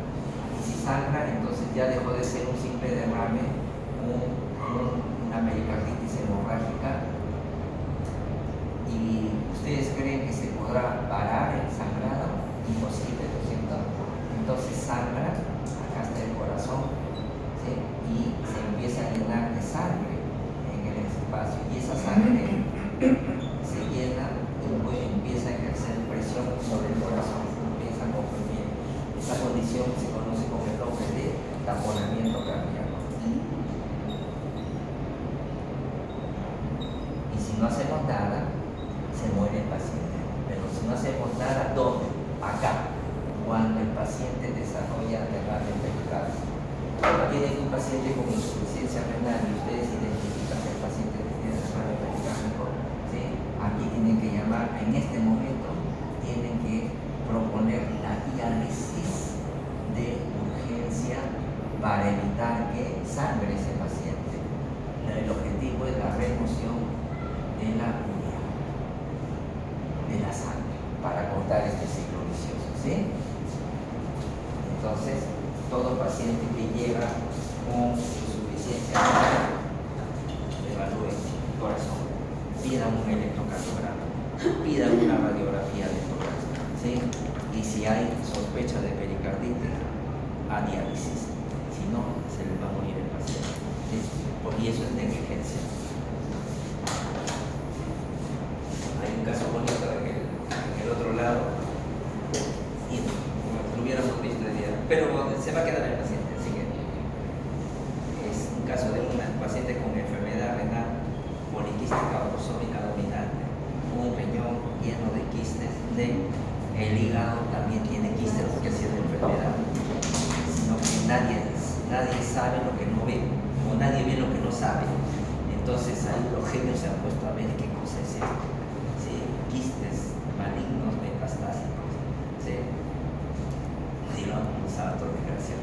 condición se conoce con el nombre de taponamiento cardíaco. Y si no hacemos nada, se muere el paciente. Pero si no hacemos nada, ¿dónde? Acá. Cuando el paciente desarrolla derrame pericardio. Cuando tienen un paciente con insuficiencia renal y ustedes identifican que el paciente tiene derrame pericárdico, ¿sí? Aquí tienen que llamar, en este momento, tienen que proponer la diálisis de urgencia para evitar que sangre ese paciente. El objetivo es la remoción de la urea, de la sangre, para cortar este ciclo vicioso, ¿sí? Entonces, todo paciente que llega con insuficiencia renal, evalúe el corazón, pidan un electrocardiograma, pidan una radiografía de tórax, ¿sí? Y si hay sospecha de pericarditis, a diálisis. Si no, se les va a morir el paciente, ¿sí? Y eso es negligencia. Hay un caso bonito en el otro lado, y lo hubiéramos visto el día, pero se va a quedar el paciente, así que es un caso de una paciente con enfermedad renal poliquística autosómica dominante, un riñón lleno de quistes, el hígado también tiene quistes porque ha sido enfermedad, sino que nadie sabe lo que no ve, o nadie ve lo que no sabe. Entonces ahí los genios se han puesto a ver qué cosa es esto, ¿sí? Quistes malignos metastásicos, ¿sí? Y lo han acusado todo desgraciado.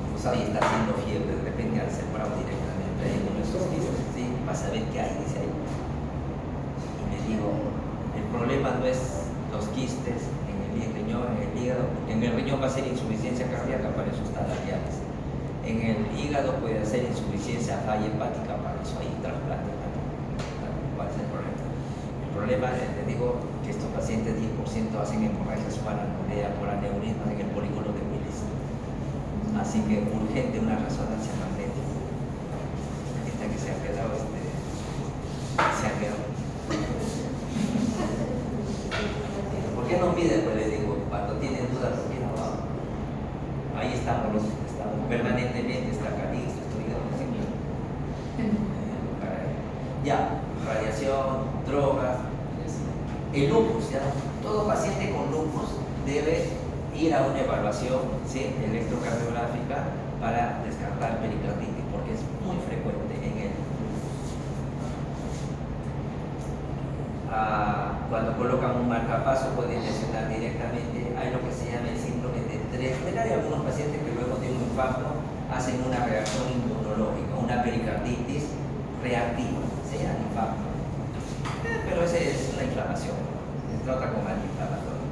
Acusado y está haciendo fiebre, de repente han sembrado directamente ahí uno de esos quistes, ¿sí? Para saber qué hay, dice ahí. Y me digo, el problema no es los quistes en el riñón, en el hígado, porque en el riñón va a ser insuficiencia cardíaca, para eso está la diálisis. En el hígado puede ser insuficiencia falla hepática, para eso hay trasplante hepático. ¿Cuál es el problema? El problema, les digo, que estos pacientes 10% hacen hemorragias paranucleares por aneurisma en el polígono de Willis. Así que urgente una resonancia magnética. Esta que se ha quedado, se ha quedado. ¿Por qué no piden? Pues les digo, cuando tienen dudas, ¿por qué no vamos? Ahí estamos permanentemente, está Calixto, estudiando siempre. Ya, radiación, drogas, el lupus, ya. Todo paciente con lupus debe ir a una evaluación, ¿sí?, electrocardiográfica para descartar pericarditis, porque es muy frecuente en él. Cuando colocan un marcapaso pueden lesionar directamente. Hay lo que se llama el síndrome de Drexler. Hay algunos pacientes que luego de un infarto hacen una reacción inmunológica, una pericarditis reactiva, sea infarto. Pero esa es una inflamación, se trata como antiinflamatorio.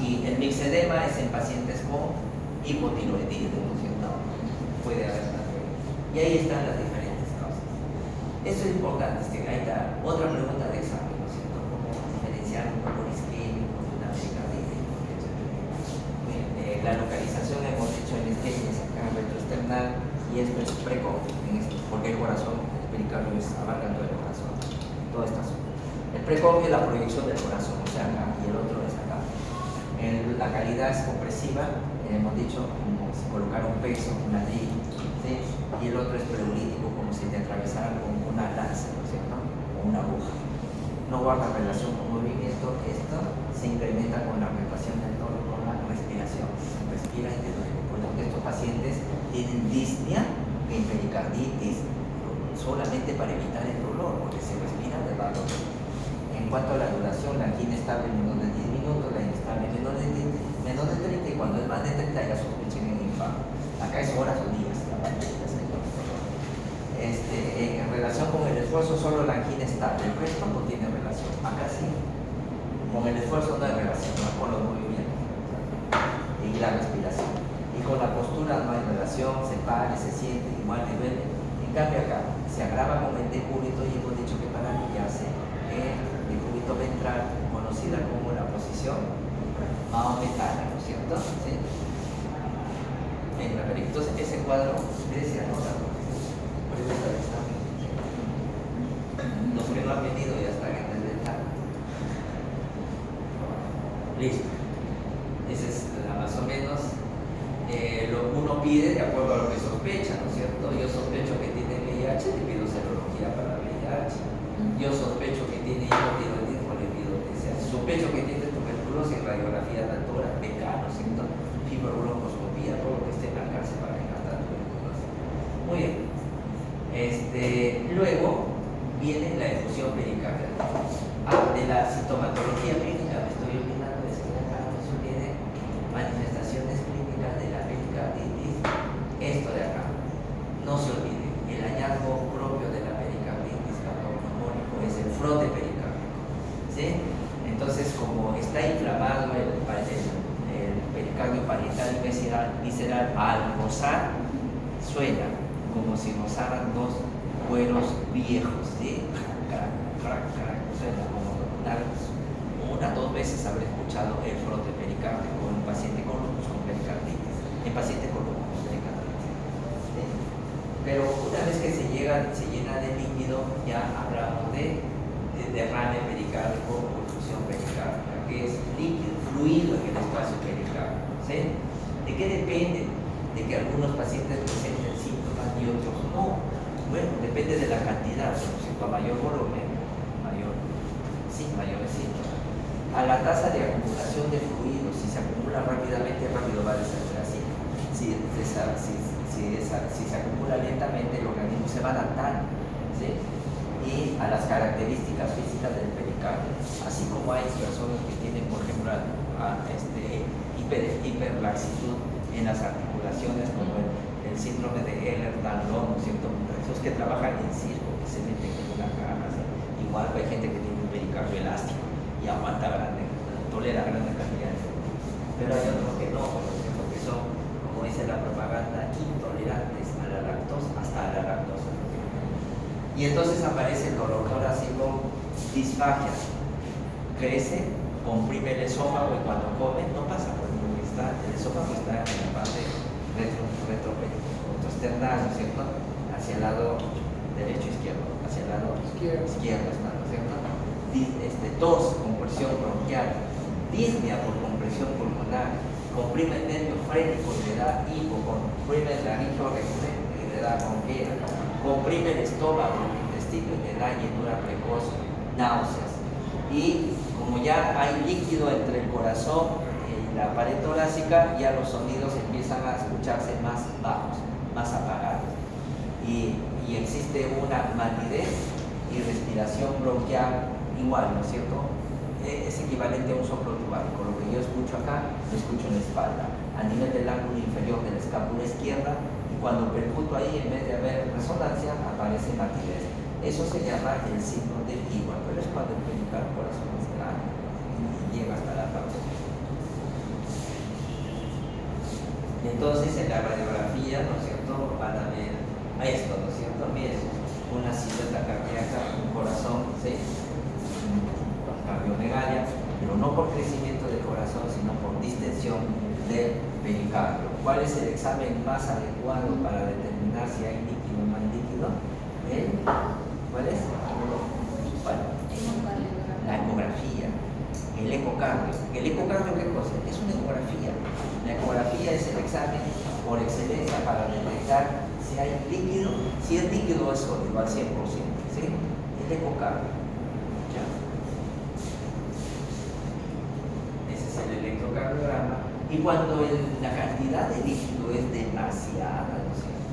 Y el mixedema es en pacientes con hipotiroidismo, ¿no? Puede haber también. Y ahí están las diferentes causas. Eso es importante. Ahí está otra pregunta de examen, ¿no es cierto? ¿Cómo diferenciar un dolor isquémico de una pericarditis? La localización, hemos dicho, en isquemia es acá retroesternal, y esto es precoz, porque el corazón, el pericardio abarca todo el corazón, toda esta zona. El precoz es la proyección del corazón, o sea, acá, y el otro es acá. La calidad es compresiva, hemos dicho, como si colocar un peso, una ladrillo, ¿sí? Y el otro es pleurítico, como si te atravesara con una lanza, ¿no es cierto? O una aguja. No guarda relación con movimiento. Esto se incrementa con la aumentación del tono, con la respiración. Respira y te duele. Por lo que estos pacientes tienen disnea en pericarditis solamente para evitar el dolor, porque se respira de lado. En cuanto a la duración, la angina estable menos de 10 minutos, la inestable menos de 30, y cuando es más de 30 ya sospechen en infarto. Acá es horas o días. En relación con el esfuerzo, solo la angina estable, el resto no tiene relación. Acá sí, con el esfuerzo no hay relación, no con los movimientos y la respiración. Y con la postura no hay relación, se para, se siente, igual le duele. En cambio acá se agrava con el decúbito, y hemos dicho que para aliviarse el decúbito ventral, conocida como la posición maometana, ¿no es cierto? ¿Sí? Entonces ese cuadro decía nota. Los que no han venido ya están en el detalle. Listo. Esa es la más o menos uno pide de acuerdo a lo que sospecha, ¿no es cierto? Yo sospecho que tiene VIH, le pido serología para VIH. Yo sospecho que tiene hipotiroidismo, le pido TSH. Sospecho que tiene tuberculosis, radiografía de altura, PK, ¿no es cierto? Fibrobroncoscopía, todo lo que esté en alcance para descartar tuberculosis. Muy bien. Luego viene la efusión pericárdica. De la sintomatología clínica, me estoy olvidando de decir acá, no se olvide, manifestaciones clínicas de la pericarditis, esto de acá, no se olvide, el hallazgo propio de la pericarditis cardiopulmónico es el frote pericárdico, ¿sí? Entonces, como está inflamado el pericardio parietal y visceral, al rozar, suena como si rozaran dos cueros viejos, ¿sí? Crac, crac, crac, suena como una o dos veces habré escuchado el frote pericárdico en un paciente con lupus con pericarditis, en paciente con lupus con pericarditis, ¿sí? Pero una vez que se llena de líquido, ya hablamos de derrame pericárdico o efusión pericárdica, que es líquido, fluido en el espacio pericárdico, ¿sí? ¿De qué depende? De que algunos pacientes presenten síntomas y otros no. Bueno, depende de la cantidad, por ejemplo, a mayor volumen, mayores síntomas. A la tasa de acumulación de fluidos, si se acumula rápidamente, rápido va a deshacer así. Si se acumula lentamente, el organismo se va adaptando, ¿sí? Y a las características físicas del pericardio. Así como hay personas que tienen, por ejemplo, hiperlaxitud en las articulaciones, como el síndrome de Ehlers-Danlos, ¿no es cierto? Esos que trabajan en circo, que se meten en una caja, ¿sí? Igual hay gente que tiene un pericardio elástico y aguanta tolera grandes cantidades. Pero hay otros que no, por ejemplo, que son, como dice la propaganda, intolerantes a la lactosa, hasta a la lactosa. Y entonces aparece el dolor torácico, disfagia, crece, comprime el esófago y cuando come no pasa por ningún instante. El esófago está en la parte retroesternal, ¿no es cierto? Hacia el lado derecho izquierdo, hacia el lado izquierdo está, ¿no es cierto? Tos, compresión bronquial, disnea por compresión pulmonar, comprime el nervio frénico y le da hipo, comprime el laringo recurrente y le da ronquera, comprime el estómago, el intestino y le da llenura precoz, náuseas. Y como ya hay líquido entre el corazón y la pared torácica, ya los sonidos empiezan a escucharse más bajos, más apagados. Y existe una matidez y respiración bronquial igual, ¿no es cierto? Es equivalente a un soplo tubárico. Lo que yo escucho acá, lo escucho en la espalda, a nivel del ángulo inferior de la escápula izquierda, y cuando percuto ahí, en vez de haber resonancia, aparece matidez. Eso se llama el signo del igual, pero es cuando el pericardio corazón es grande y llega hasta la parte. Entonces, en la radiografía, ¿no es cierto?, van a ver esto, ¿no es cierto? Miren, una silueta cardíaca, un corazón, ¿sí? Cardiomegalia, pero no por crecimiento del corazón, sino por distensión del pericardio. ¿Cuál es el examen más adecuado para determinar si hay líquido o no hay líquido? ¿Cuál es? ¿Cuál? La ecografía, el ecocardio. ¿El ecocardio qué cosa? Es una ecografía. La ecografía es el examen por excelencia para detectar si hay líquido, si es líquido o es sólido al 100%, ¿sí? El ecocardio. ¿Ya? Ese es el electrocardiograma. Y cuando la cantidad de líquido es demasiada, ¿no es cierto?,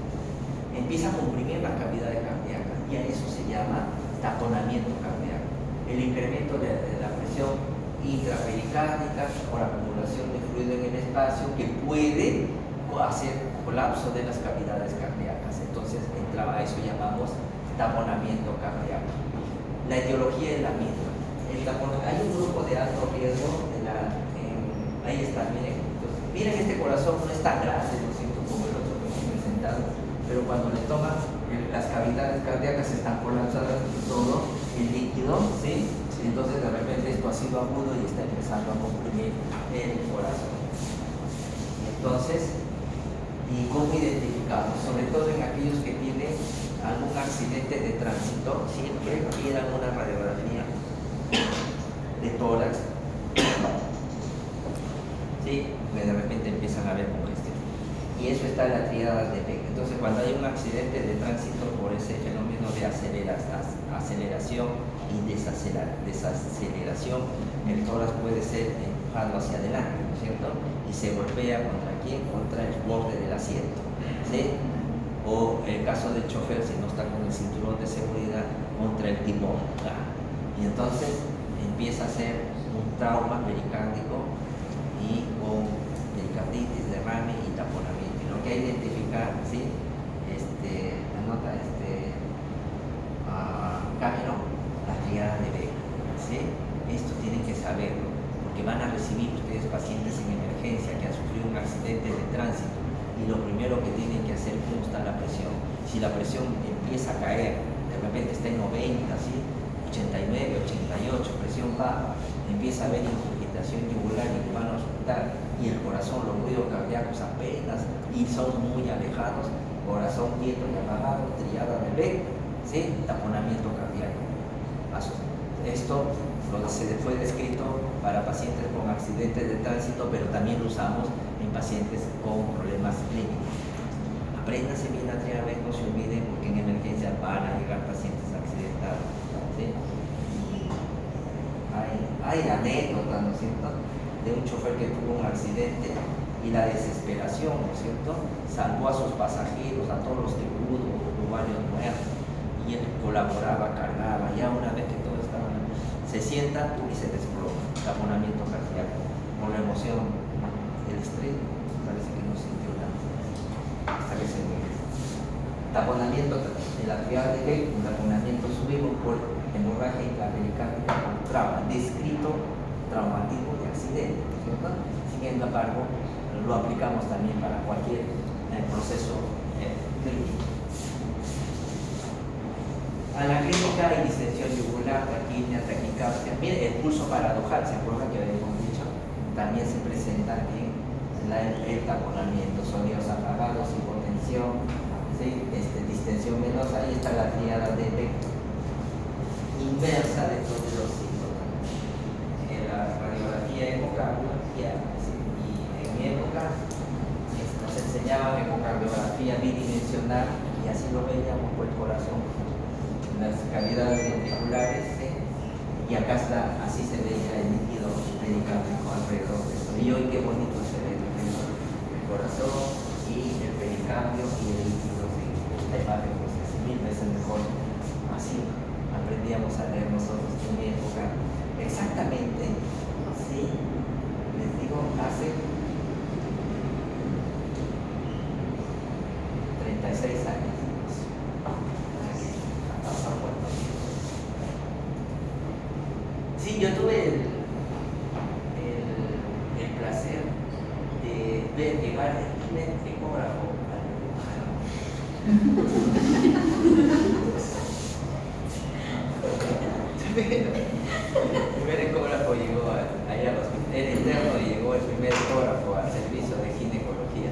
empieza a comprimir las cavidades cardíacas y a eso se llama taponamiento cardíaco. El incremento de la presión intrapericárdica por acumulación de fluido en el espacio que puede hacer colapso de las cavidades cardíacas. Entonces, a eso llamamos taponamiento cardíaco. La etiología es la misma. Hay un grupo de alto riesgo, ahí está, miren. Entonces, miren, este corazón no es tan grande, lo siento, como el otro que hemos presentado, pero cuando le toman, las cavidades cardíacas están colapsadas y todo el líquido, ¿sí? Entonces, de repente esto ha sido agudo y está empezando a comprimir el corazón. Entonces, ¿y cómo identificamos? Sobre todo en aquellos que tienen algún accidente de tránsito, siempre pidan una radiografía de tórax, ¿sí? Que de repente empiezan a haber congestión. Y eso está en la tríada de Beck. Entonces, cuando hay un accidente de tránsito por ese fenómeno de aceleración y desaceleración, el tórax puede ser empujado hacia adelante, ¿no es cierto? Y se golpea contra quién? Contra el borde del asiento, ¿sí? O el caso del chofer, si no está con el cinturón de seguridad, contra el timón. Y entonces empieza a ser un trauma pericárdico y con pericarditis, derrame y taponamiento. Y lo que hay que identificar, ¿sí? Anota Cameron, la tríada de Beck, ¿sí? Esto tienen que saberlo, porque van a recibir ustedes pacientes en emergencia que han sufrido un accidente de tránsito y lo primero que tienen que hacer es cómo está la presión. Si la presión empieza a caer, de repente está en 90, ¿sí? 89, 88, presión baja, empieza a haber ingurgitación yugular y van a auscultar, y el corazón, los ruidos cardíacos apenas y son muy alejados, corazón quieto y apagado, triada de Beck, ¿sí? Taponamiento cardíaco. Esto fue descrito para pacientes con accidentes de tránsito, pero también lo usamos en pacientes con problemas clínicos. Apréndanse bien la tríada de Beck, no se olviden, porque en emergencia van a llegar pacientes accidentados, ¿sí? Hay anécdotas, ¿no es cierto?, de un chofer que tuvo un accidente y la desesperación, ¿no es cierto?, salvó a sus pasajeros, a todos los que pudo, hubo varios muertos, y él colaboraba, cargaba, ya una vez que todo estaba, se sienta y se desploma, taponamiento cardíaco, por la emoción, el estrés, parece que no sintió nada, hasta que se muere. Taponamiento de la tríada de Beck, un taponamiento subimos por hemorragia intrapericárdica con trauma, descrito traumatismo de accidente, ¿cierto? Sin embargo, lo aplicamos también para cualquier proceso clínico. A la clínica hay distensión yugular, taquipnea, taquicardia. Mire, el pulso paradojal, ¿se acuerdan que habíamos dicho? También se presenta en el taponamiento, sonidos apagados, hipotensión, ¿sí? Distensión venosa. Ahí está la tríada de Beck inversa de todos los síntomas. En la radiografía ecocardiografía, ¿sí? Y en mi época nos enseñaban ecocardiografía bidimensional y así lo veíamos por el corazón, las cavidades ventriculares, ¿sí? Y acá está, así se veía el líquido pericárdico alrededor de esto. Y hoy qué bonito se ve el corazón y el pericardio y el líquido, ¿sí? Esta imagen pues es 1000 veces mejor. Así aprendíamos a leer nosotros en mi época. Exactamente, sí, les digo, hace 36 años. Sí, yo tuve el placer de ver llegar el primer ecógrafo al el primer ecógrafo llegó allá al hospital, el interno llegó el primer ecógrafo al servicio de ginecología.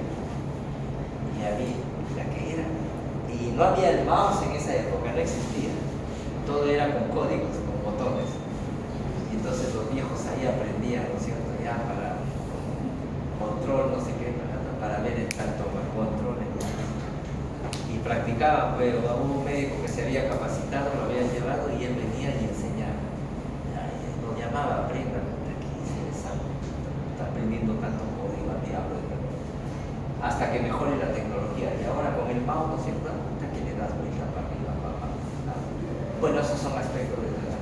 Y había la que era. Y no había el mouse en esa época, no existía. Todo era con códigos, con botones. Y entonces los viejos ahí aprendían, ¿no es cierto? Ya para control, no sé qué, para ver el tactoma, control. Y practicaban, pero hubo un médico que se había capacitado, lo había llevado y él venía y enseñaba. Lo llamaba, aprenda, aquí está aprendiendo tanto código al diablo. Hasta que mejore la tecnología. Y ahora con el mouse, ¿no es cierto? Que le das vuelta para arriba, para abajo. Bueno, esos son aspectos de la.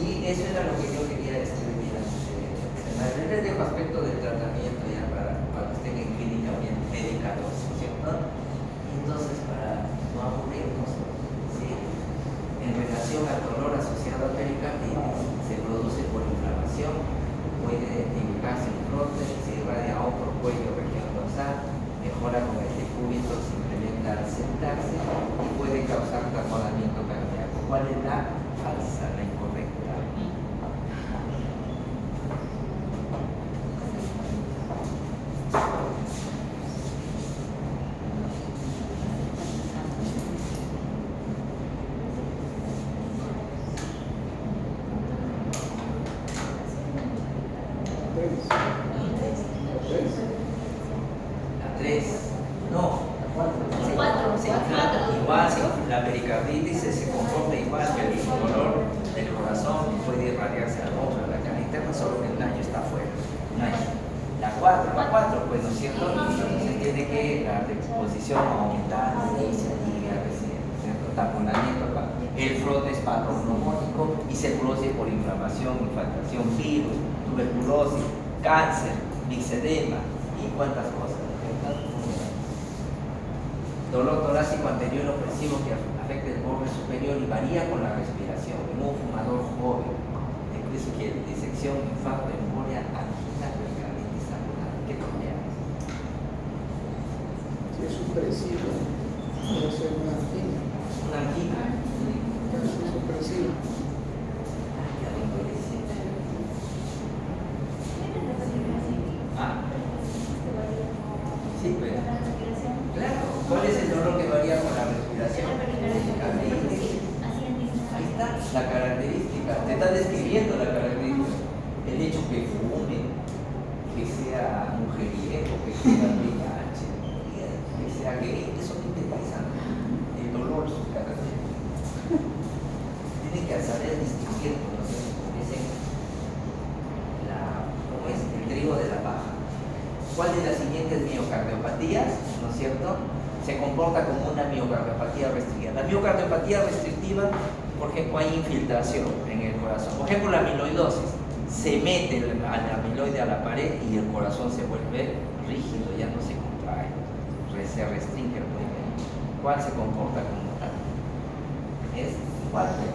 Y eso era lo que yo quería escribir. Les dejo aspecto del tratamiento ya para que estén en clínica bien médica, ¿no es cierto? Entonces, para no aburrirnos, ¿sí? En relación al dolor asociado a pericarditis, se produce por inflamación, puede indicarse en fronte, se irradia a hombro, cuello, región dorsal, mejora con el decúbito, se implementa al sentarse y puede causar taponamiento cardíaco. ¿Cuál es la falsa, la incorrecta? 3, no, se inflama igual, la pericarditis se comporta igual que el dolor del corazón, puede irradiarse al hombro, la cara interna, solo que el daño está afuera. No hay. La 4, pues, ¿no es cierto? Se tiene que la disposición aumentar, ¿cierto? Taponamiento acá. El frote es patognomónico y se produce por inflamación, infiltración, virus, tuberculosis, cáncer, mixedema y cuántas cosas. Dolor torácico anterior opresivo que afecta el borde superior y varía con la respiración. En un fumador joven, incluso que disección, infarto, embolia, angina, pericarditis aguda. ¿Qué problema es? Si es supresivo, puede ser una angina. Una angina. Es supresivo. Ah, sí, pues. Claro. ¿Cuál es el dolor que varía con la respiración? Ahí está la característica. Te está describiendo la característica. El hecho que fume, que sea mujeriego, que sea VIH, que sea gay, eso no te interesa. El dolor, sus características. Tienen que saber distinguir, ¿no? ¿Cómo es? El trigo de la paja. ¿Cuál de las siguientes miocardiopatías, ¿no es cierto?, se comporta como una miocardiopatía restrictiva? La miocardiopatía restrictiva, por ejemplo, hay infiltración en el corazón. Por ejemplo, la amiloidosis. Se mete el amiloide a la pared y el corazón se vuelve rígido, ya no se contrae, se restringe el movimiento. ¿Cuál se comporta como tal? Es igual que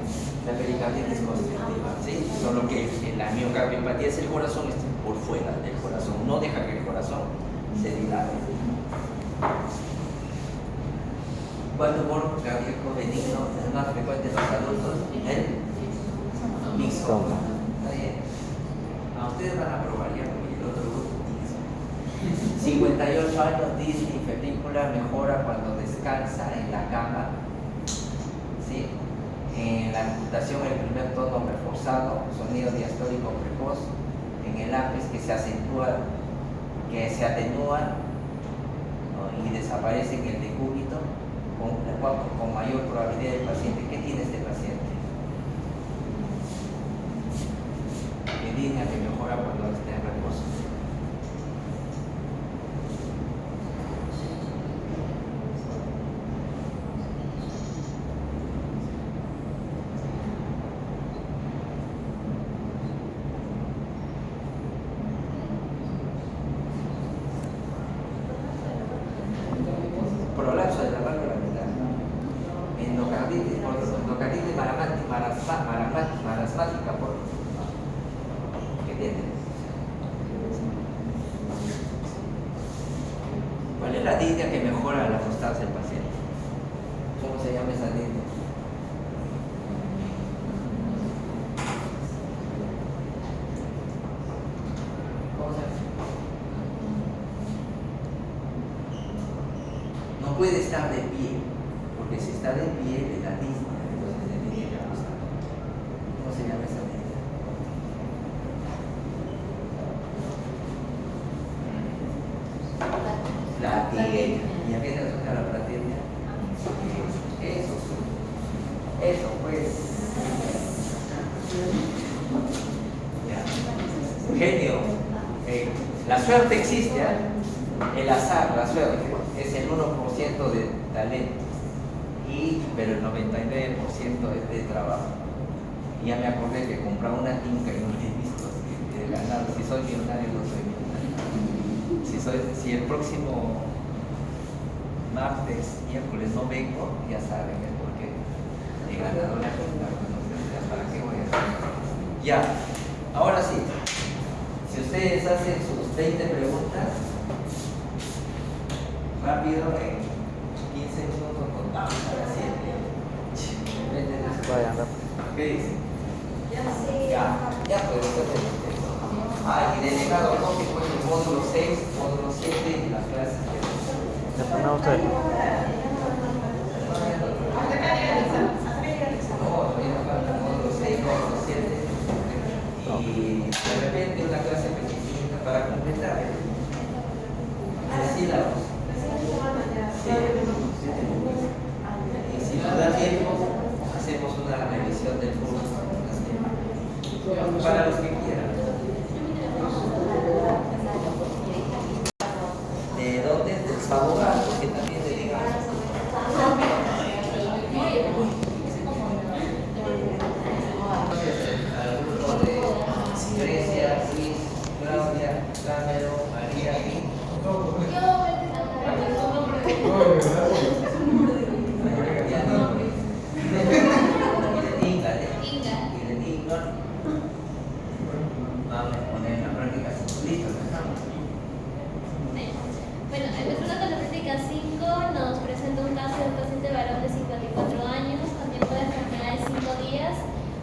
la pericarditis constrictiva, ¿sí? Solo que la miocardiopatía es el corazón por fuera del corazón, no deja que el corazón se dilate. ¿Cuál tumor cardíaco benigno es más frecuente en los adultos? El mixoma. ¿Está bien? A ustedes van a probar ya porque el otro grupo dice 58 años, disney febrícula, mejora cuando descansa en la cama, ¿sí? En la amputación, el primer tono reforzado, sonido diastólico precoz, en el apis que se acentúa, que se atenúa, ¿no? Y desaparece en el decúbito con mayor probabilidad del paciente. ¿Qué tiene este paciente? Que diga que mejora cuando esté en reposo. Prolapso de la válvula mitral. Endocarditis marasmática por ¿qué tiene? ¿Cuál es la disnea que mejora la constancia del paciente? ¿Cómo se llama esa disnea? ¿Cómo se llama? No puede estar de pie, porque si está de pie le da disnea, entonces le tiene que acostar. ¿Cómo se llama esa disnea? Platina. ¿Y a qué se asocia la platina? Eso pues. Ya. Genio. La suerte existe, ¿eh? El azar, la suerte, es el 1% de talento, pero el 99% es de trabajo. Y ya me acordé que compraba una tinca y no he visto si he ganado. Si soy millonario, no soy millonario. Si el próximo martes, miércoles no vengo, ya saben el porqué. He ganado la tinca, no sé para qué voy a hacer. Ya, ahora sí. Si ustedes hacen sus 20 preguntas, rápido, en 15 minutos contamos a las 7. Vayan rápido. ¿Qué dice? Ya puede ser esto. Y delegado lógico en el módulo 6, módulo 7 y las clases que ¿Ya están ustedes? no, todavía no falta módulo 6, módulo 7. Y de repente una clase pequeñita para completar. Sílabos. abogados, que también dedican al grupo de Grecia, Luis, Claudia, Cameron, María y Inga, y de Igor. Vamos a poner en la práctica 5. Listo, empezamos. Bueno, empezando con la práctica 5, nos presenta un caso de un paciente varón de 54 años con tiempo de enfermedad de 5 días,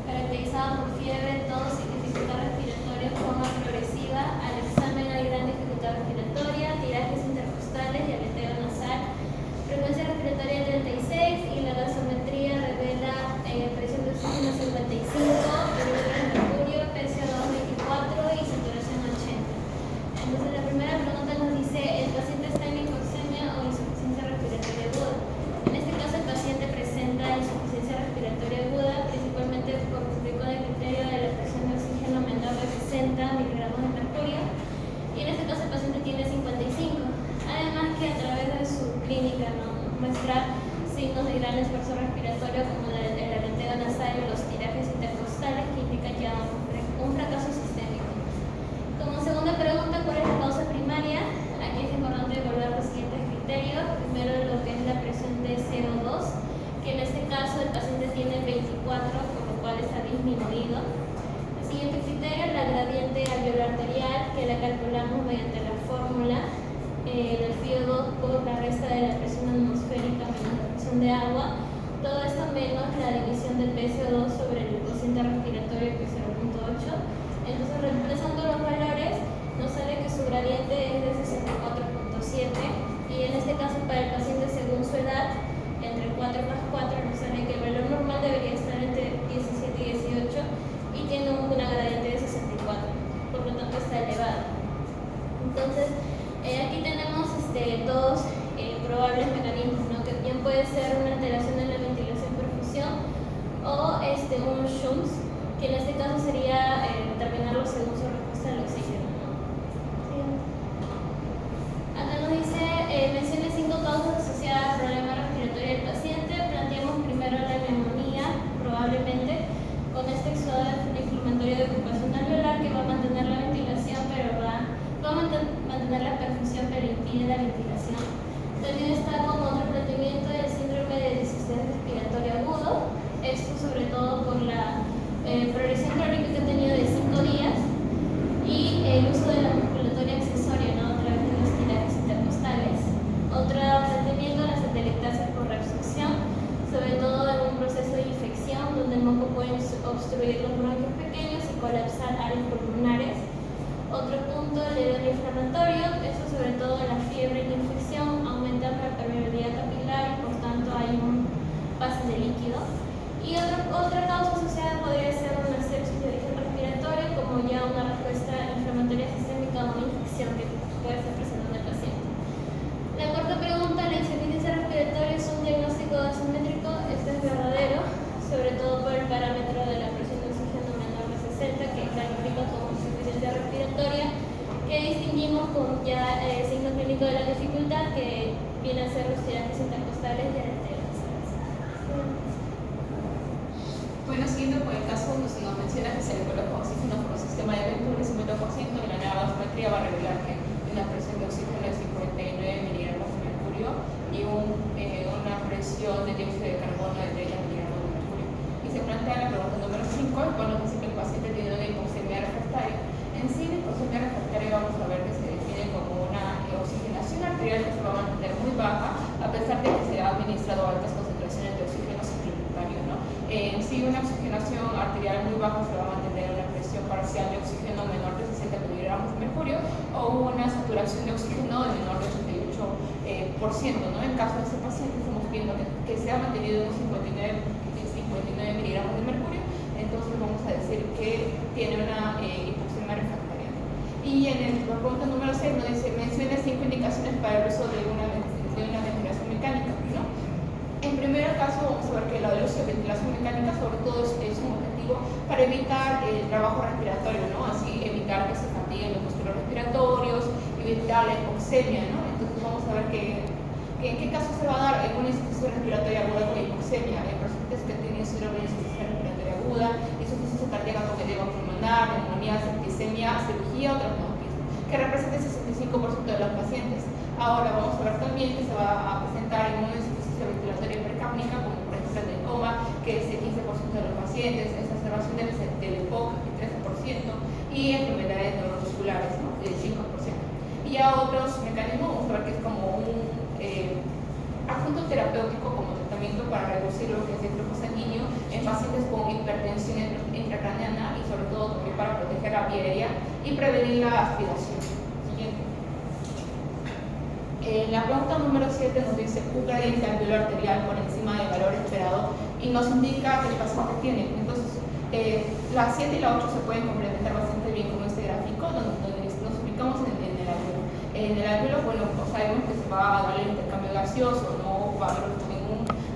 caracterizado por fiebre, tos y dificultad respiratoria en forma progresiva. Al examen hay gran dificultad respiratoria, tirajes intercostales y aleteo nasal, frecuencia respiratoria 36 y la gasometría revela presión de oxígeno 55, nivel de mercurio, PCO2 24 y saturación 80. Entonces la primera pregunta nos dice, ¿el paciente está en hipoxemia o insuficiencia respiratoria aguda? En este caso el paciente presenta insuficiencia respiratoria aguda, principalmente por cumplir con el criterio de la presión de oxígeno menor de 60 miligramos de mercurio, y en este caso el paciente tiene 55. Además que a través de su clínica muestra signos de gran esfuerzo respiratorio como el aleteo nasal y los tirajes intercostales que indican ya un fracaso sistémico. Como segunda pregunta, ¿cuál es la causa primaria? Aquí es importante evaluar los siguientes criterios. Primero, lo que es la presión de CO2, que en este caso el paciente tiene 24, por lo cual está disminuido. El siguiente criterio es la gradiente alveolar arterial, que la calculamos mediante la fórmula del FIO2 por la resta de la presión atmosférica menos la presión de agua. Todo esto menos la división del PCO2 sobre el cociente respiratorio, que es 0.8. Entonces, reemplazando los valores, nos sale que su gradiente es de 64.7 y en este caso para el paciente según su edad, entre 4 más 4 nos sale que el valor normal debería estar entre 17 y 18 y tiene una gradiente de 64, por lo tanto está elevado. Entonces, aquí tenemos dos probables mecanismos, ¿no? Que bien puede ser una alteración en la ventilación-perfusión o un shunt, que en este caso sería determinarlo según su respuesta al oxígeno, ¿no? Acá nos dice, mencione 5 causas asociadas al problema respiratorio del paciente. Planteamos primero la neumonía, probablemente, con este exudado inflamatorio de ocupación alveolar que va a mantener la ventilación, pero va a mantener la perfusión, pero impide la ventilación. También está como otro planteamiento del síndrome de insuficiencia respiratoria agudo, esto sobre todo por la progresión crónica que ha tenido de 5 días y el uso de la musculatoria accesoria, ¿no? A través de los tirajes intercostales. Otro planteamiento, las atelectasias por reabsorción, sobre todo en un proceso de infección donde el moco puede obstruir los bronquios pequeños y colapsar áreas pulmonares. Otro punto, el edema inflamatorio, eso sobre todo la fiebre y la infección aumentan la permeabilidad capilar y por tanto hay un pase de líquido. Y otra causa asociada podría ser una sepsis de origen respiratorio, como ya una respuesta inflamatoria sistémica a una infección que puede estar presentando el paciente. La cuarta pregunta, ¿la insuficiencia respiratoria es un diagnóstico asimétrico? Esto es verdadero, sobre todo por el parámetro de la presión de oxígeno menor de 60, que califica como insuficiencia respiratoria, que distinguimos con ya el signo clínico de la dificultad, que viene a ser los tirajes intercostales y aleteo nasal. Bueno, siguiendo con el caso, nos menciona que se le coloca oxígeno por un sistema de Venturi de 50% y la nueva gasometría va a revelar que una presión de oxígeno de 59 miligramos de mercurio y una presión de dióxido de carbono de 30 miligramos de mercurio. Y se plantea la pregunta número 5, cuando dice que el paciente tiene una hipoxemia refractaria. En sí, la hipoxemia refractaria vamos a ver que se define como una oxigenación arterial que se va a mantener muy baja a pesar de que se ha administrado altas concentraciones de oxígeno suplementario, ¿no? En sí, una oxigenación arterial muy baja se va a mantener una presión parcial de oxígeno menor de 60 miligramos de mercurio o una saturación de oxígeno de menor de 88%, ¿no? En caso de este paciente estamos viendo que se ha mantenido en 59 miligramos de mercurio, entonces vamos a decir que tiene una hipoxemia refractaria. Y en la pregunta número 6 nos dice, menciona 5 indicaciones para el uso de una ventilación mecánica, ¿no? En primer caso, vamos a ver que la uso de ventilación mecánica sobre todo es un objetivo para evitar el trabajo respiratorio, ¿no? Así evitar que se fatiguen los músculos respiratorios, evitar la hipoxemia, ¿no? Entonces vamos vamos a ver que en qué caso se va a dar en una insuficiencia respiratoria aguda con hipoxemia, en pacientes que tienen síndrome de insuficiencia respiratoria aguda, insuficiencia cardíaca con edema pulmonar, neumonía, septicemia, cirugía o traumatismo, que representa el 65% de los pacientes. Ahora vamos a ver también que se va a presentar en una insuficiencia ventilatoria hipercápnica, como por ejemplo el de coma, que es el 15% de los pacientes, exacerbación del EPOC, el 13%, y enfermedades neuromusculares, ¿no? El 5%. Y a otros mecanismos, vamos a ver que es como un adjunto terapéutico como tratamiento para reducir lo que es el flujo sanguíneo en pacientes con hipertensión intracraneana y sobre todo también para proteger la vía aérea y prevenir la aspiración. Siguiente. La pregunta número 7 nos dice un gradiente alveolar arterial por encima del valor esperado y nos indica que el paciente tiene. Entonces, la 7 y la 8 se pueden complementar bastante bien con este gráfico donde nos ubicamos en el alveolo. En el alveolo, bueno, sabemos que se va a dar el intercambio gaseoso, no va a haber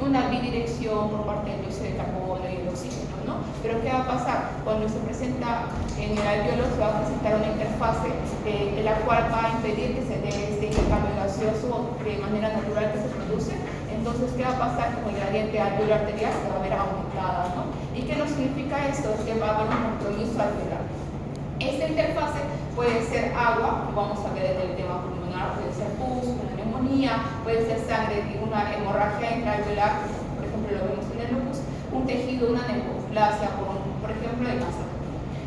una bidirección por parte del dióxido de carbono y el oxígeno, ¿no? Pero ¿qué va a pasar? Cuando se presenta en el alveolo se va a presentar una interfase de la cual va a impedir que se dé este intercambio gaseoso de manera natural que se produce. Entonces, ¿qué va a pasar? Con el gradiente alveolar arterial se va a ver aumentada, ¿no? ¿Y qué nos significa esto? Es que va a haber un compromiso alveolar. Esta interfase puede ser agua, vamos a ver en el tema pulmonar, puede ser pus, una neumonía, puede ser sangre, una hemorragia intraalveolar, por ejemplo lo vemos en el lupus, un tejido, una neumplasia, por ejemplo de cáncer.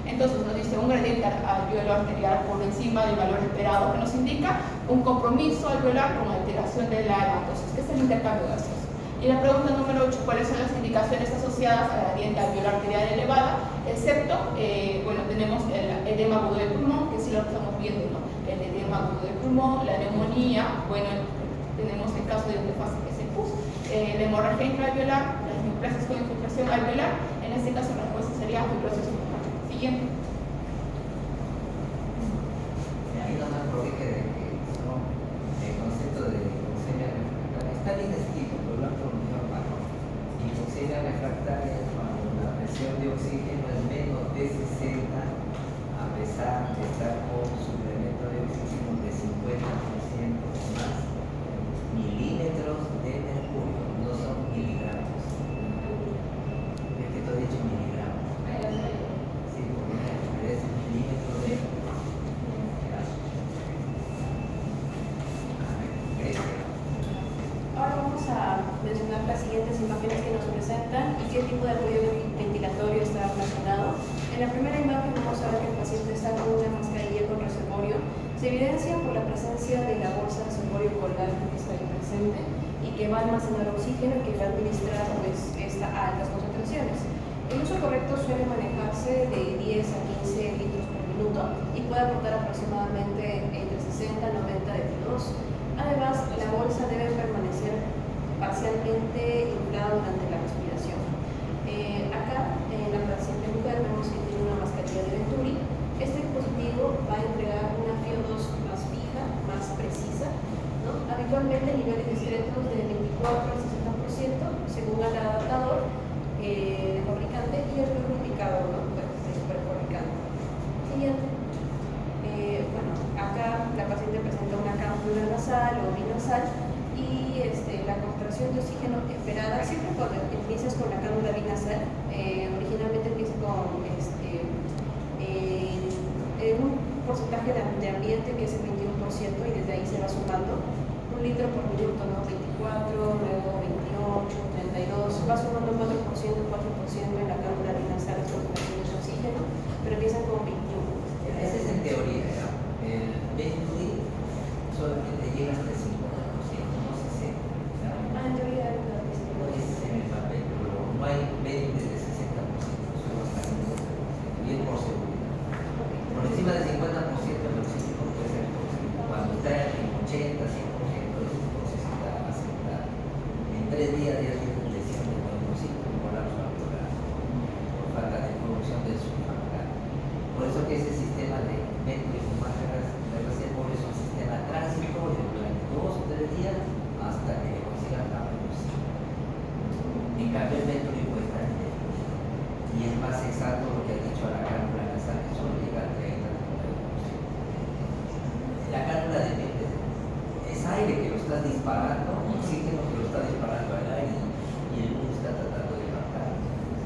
Entonces nos dice un gradiente alveolar arterial por encima del valor esperado, que nos indica un compromiso alveolar con alteración de la hematosis, que es el intercambio gaseoso. Y la pregunta número 8, ¿cuáles son las indicaciones asociadas a la gradiente alveolar arterial elevada? Excepto, bueno, tenemos el edema agudo del pulmón, que sí lo estamos viendo, ¿no? El edema agudo del pulmón, la neumonía, bueno, tenemos el caso de interfase que se puso, la hemorragia intraalveolar, las neoplasias con infiltración alveolar, en este caso la respuesta sería fibrosis pulmonar. Siguiente. Ahí no me corrige de que el concepto de hipoxemia refractaria está bien escrito, pero lo han pronunciado mal. Hipoxemia refractaria es cuando la presión de oxígeno es menos de 60 a pesar de estar con suplemento de oxígeno de 50% o más milímetros de mercurio, no son miligramos. Es que te he dicho miligramos. Sí, porque es milímetros de Ahora vamos a mencionar las siguientes imágenes que nos presentan y qué tipo de apoyo ventilatorio está relacionado. En la primera imagen vamos a ver que el paciente está con una mascarilla con reservorio. Se evidencia por la presencia de la bolsa de reservorio colgante que está ahí presente y que va a almacenar oxígeno y que va a administrar pues, a altas concentraciones. El uso correcto suele manejarse de 10 a 15 litros por minuto y puede aportar aproximadamente entre 60 a 90 de P2. Además, la bolsa debe permanecer parcialmente inflada durante la respiración. Acá, en la paciente mujer, vemos que tiene una mascarilla de Venturi. Este dispositivo va a entregar una FiO2 más fija, más precisa, ¿no? Habitualmente niveles discretos de 24 al 60% según el adaptador de fabricante y el flujo indicador, ¿no? Del fabricante. Siguiente. Bueno, acá la paciente presenta una cánula nasal o binasal y la contracción de oxígeno esperada, siempre cuando empiezas con la cánula binasal, originalmente empieza con un porcentaje de ambiente que es el 21% y desde ahí se va sumando 1 litro por minuto, ¿no? 24, luego 28, 32, va sumando 4% en la cánula binasal las concentraciones de oxígeno, pero empiezan con 21. Esa es en teoría, ¿ya? El Venturi solamente llega hasta el 50%, no 60%. ¿ya? En teoría No es en el papel, pero no hay 20 de 60%, solo hasta el 50%, bien por seguridad. Por encima del 50% el oxígeno puede ser tóxico. Cuando está en 80, 100% es toxicidad aceptada. En 3 días ya tiene lesión del oxígeno, colapso alveolar, por falta de producción del surfactante. Por eso que ese sistema de Venturi con máscaras de reservorio disparando oxígeno que lo está disparando al aire y el mundo está tratando de matar,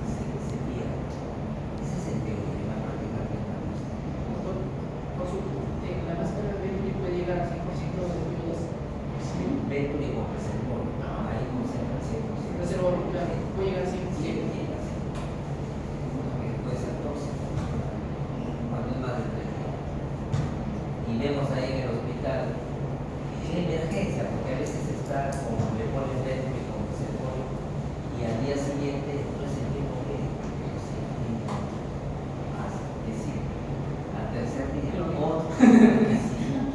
se pierde. Ese es el teorema prácticamente. La máscara de Venturi puede llegar a 100% de humedad. Venturi con reservorio, ahí concentra 100%. Reservorio, claro, puede llegar a 100%. Puede ser tóxico cuando es más de 3 días. Y vemos ahí en el hospital en emergencia, porque a veces está como le ponen Venturi con reservorio y al día siguiente no es el mismo médico que lo sigue más. Es decir, al tercer día, otro que siga,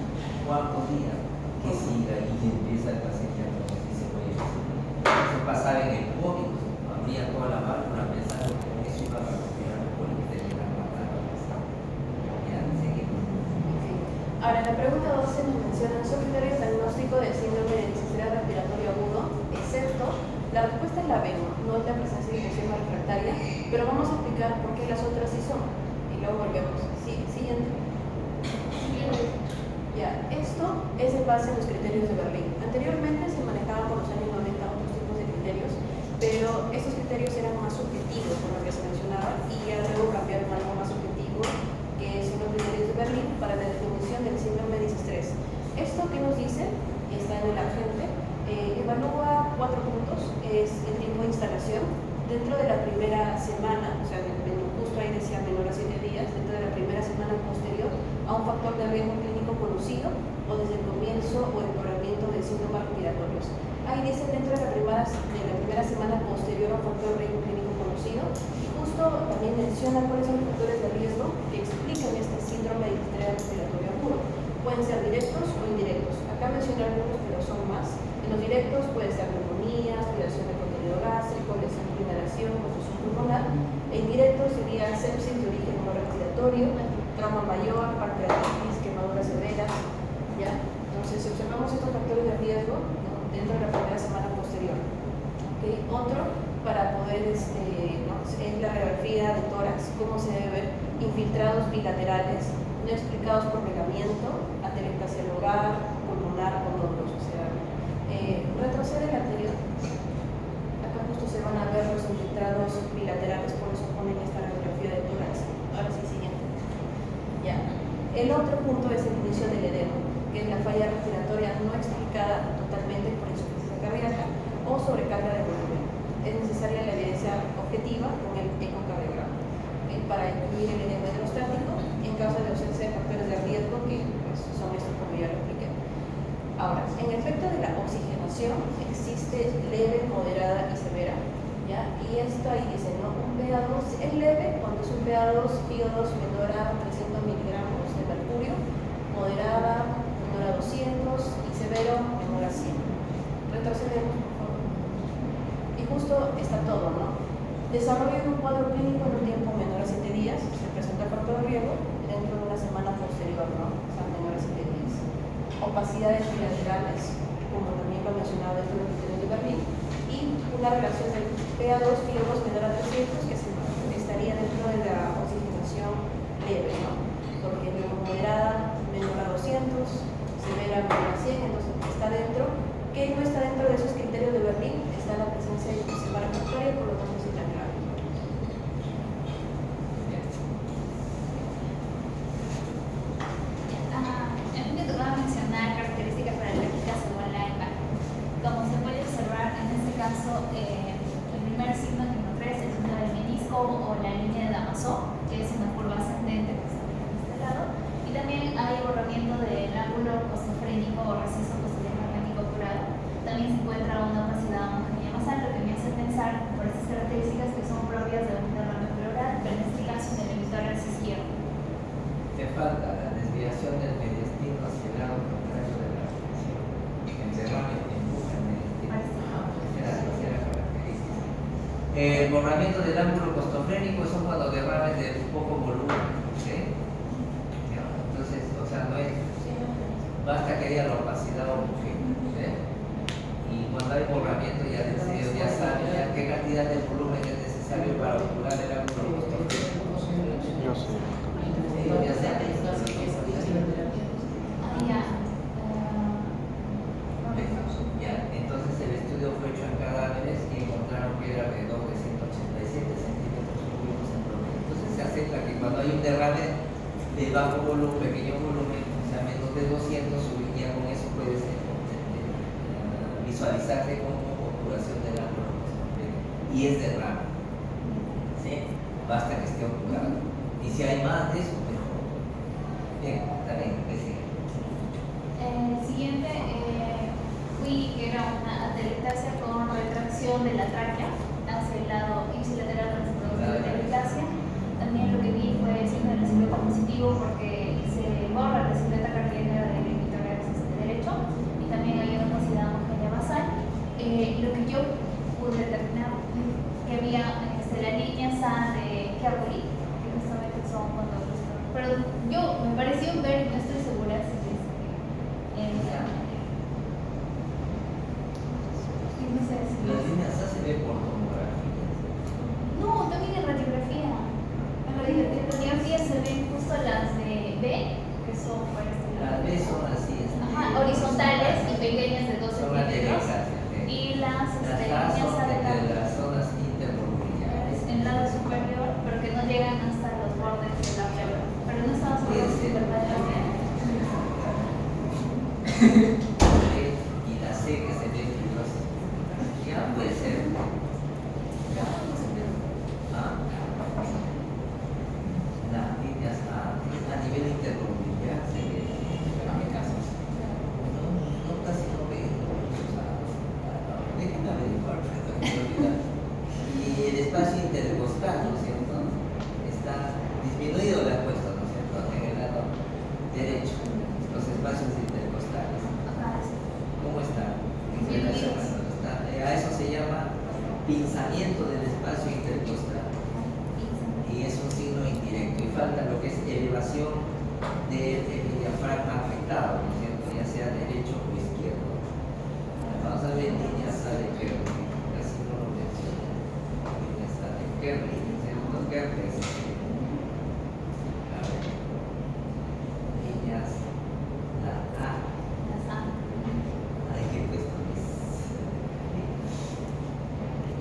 cuarto día que siga y empieza el paciente a dice, oye, eso pasaba en el COVID, abría toda la válvula pensando que con eso iba a respirar el COVID y tenía que matar a la persona. Ya, seguimos. Ahora, en la pregunta 12 nos mencionan su criterio diagnóstico de síndrome de necesidad respiratorio agudo, excepto, la respuesta es la B, no es la presencia de infección refractaria, pero vamos a explicar por qué las otras sí son. Y luego volvemos. Sí, siguiente. Ya, esto es en base a los criterios de Berlín. Anteriormente se manejaban por los años 90 otros tipos de criterios, pero estos criterios eran más subjetivos, por lo que se mencionaba, y ya luego cambiaron a algo más objetivo, que son los criterios de Berlín para la definición del síndrome de distrés. Esto que nos dice, está en el agente, evalúa 4 puntos, es el tiempo de instalación, dentro de la primera semana, o sea, justo ahí decía menor a 7 días, dentro de la primera semana posterior a un factor de riesgo clínico conocido o desde el comienzo o empeoramiento de síntomas respiratorios. Ahí dice dentro de la primera semana posterior a un factor de riesgo clínico conocido y justo también menciona cuáles son los factores de riesgo que explican este síndrome de distrés respiratorio agudo. Pueden ser directos o indirectos. Acá mencioné algunos, pero son más. En los directos puede ser neumonía, aspiración de contenido gástrico, lesión de inhalación, confusión pulmonar. E indirectos sería sepsis de origen no respiratorio, trauma mayor, pancreatitis, quemaduras severas. ¿Ya? Entonces, si observamos estos factores de riesgo, ¿no?, dentro de la primera semana posterior. ¿Okay? Otro, para poder, ¿no?, es la radiografía de tórax, cómo se debe ver infiltrados bilaterales no explicados por regamiento, atelectasia lobar, pulmonar o nódulos. O sea, retrocede el anterior. Acá justo se van a ver los infiltrados bilaterales, por eso ponen esta radiografía de tórax. Ahora sí, siguiente. Ya. El otro punto es el inicio del edema, que es la falla respiratoria no explicada totalmente por insuficiencia cardíaca o sobrecarga de volumen. Es necesaria la evidencia objetiva con el ecocardiograma para incluir el edema hidrostático en caso de ausencia de factores de riesgo que pues, son estos como ya lo expliqué. Ahora, en efecto de la oxigenación existe leve, moderada y severa. ¿Ya? Y esto ahí dice, ¿no? Un PA2 es leve cuando es un PA2 PO2 menor a 300 miligramos de mercurio, moderada menor a 200 y severo menor a 100. Retrocedemos, por favor. Y justo está todo, ¿no? Desarrollo de un cuadro clínico en un tiempo menor a 7 días, se presenta el factor de riesgo dentro de una semana posterior, ¿no? O sea, menor a 7 días. Opacidades bilaterales, como también lo mencionaba dentro del criterio de Berlín, y una relación del PA2 PO2 menor a 300 que estaría dentro de la oxigenación leve, ¿no? Porque es moderada menor a 200, severa menor a 100, entonces está dentro. ¿Qué no está dentro de esos criterios de Berlín? Está la presencia de infección refractaria, por lo tanto sí está claro. A mí me tocaba mencionar características paralíticas según la EMBAC. Como se puede observar, en este caso, el primer signo que nos ofrece es el signo del menisco o la línea de Damaso, que es una curva ascendente que está en este lado, y también hay borramiento del ángulo costofrénico o receso costofrénico curado. También se encuentra una opacidad homogénea más alta, que me hace pensar por estas características que son propias de un derrame pleural, pero en este caso en el emisor izquierdo. Te falta la desviación del mediastino hacia el lado contrario de la presión. El derrame empuja el mediastino. Esa era característica. El borramiento del ángulo costofrénico son cuando derrames de poco volumen. ¿Sí? Entonces, o sea, no es. Basta que haya la opacidad homogénea. ¿Sí? Y cuando hay borramiento ya decidido, ya saben ya qué cantidad de volumen es necesario para obturar el ángulo costofrénico. Yo sé. Ya saben. de bajo volumen, pequeño volumen, o sea, menos de 200, ya con eso puedes visualizarse como obturación del ángulo y es de ramo, ¿sí? Basta que esté obturado. Y si hay más de eso, mejor. Bien, también, ¿qué sigue? Siguiente, que era una atelectasia con retracción de la tráquea hacia el lado ipsilateral transversal de la atelectasia. También lo que vi fue signo de la silueta positivo porque se borra la silueta cardíaca del emitórax derecho y también hay una opacidad homogénea basal. Lo que yo pude determinar que había la línea SA de Kerley, que justamente son cuando pero yo me pareció ver, no estoy segura si es no sé si Las líneas A se ve por tomografía. no, también en radiografía. En radiografía se ven justo las de B, que son por este Las lado. B son así, Horizontales y pequeñas de 12 son las centímetros. atelectasias. Y las Las A líneas son de adelante las zonas intervolunares. en el lado superior, pero que no llegan hasta los bordes de la pleura. Pero no estamos Puede hablando de ser. radiografía. Y la C que se ve fibrosa. Ya puede ser. Ya puede ser. Ah. Las líneas a nivel intervolunar se ve. Pero en mi caso, No, casi no veo. O sea, déjenme averiguar. Y el espacio intercostal, ¿no es cierto? Está disminuido, le han puesto, ¿no es cierto? En el lado derecho, los espacios intercostales. Ajá, sí. ¿Cómo está? En relación a eso está. A eso se llama pinzamiento del espacio intercostal. Y es un signo indirecto. Y falta lo que es elevación del diafragma afectado, ¿no es cierto? Ya sea derecho o izquierdo. Vamos a ver líneas A de Kerley. Casi no lo menciono. Líneas A de Kerley. ¿Cierto? Kerley es a ver. Líneas la A. Las A. Hay que puesto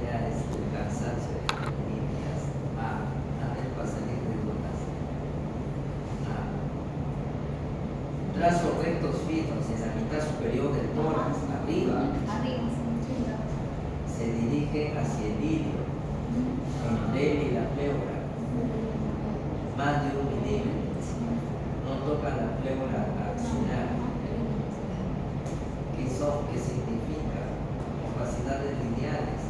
ya es el cansancio de líneas A. A ver, para salir de dudas. A. Trazos rectos finos en la mitad superior del tórax, arriba, Arriba, sí. se dirige hacia el ilio, entre él y la pleura, más de 1 milímetro. No toca la pleura axilar, que significa opacidades lineales,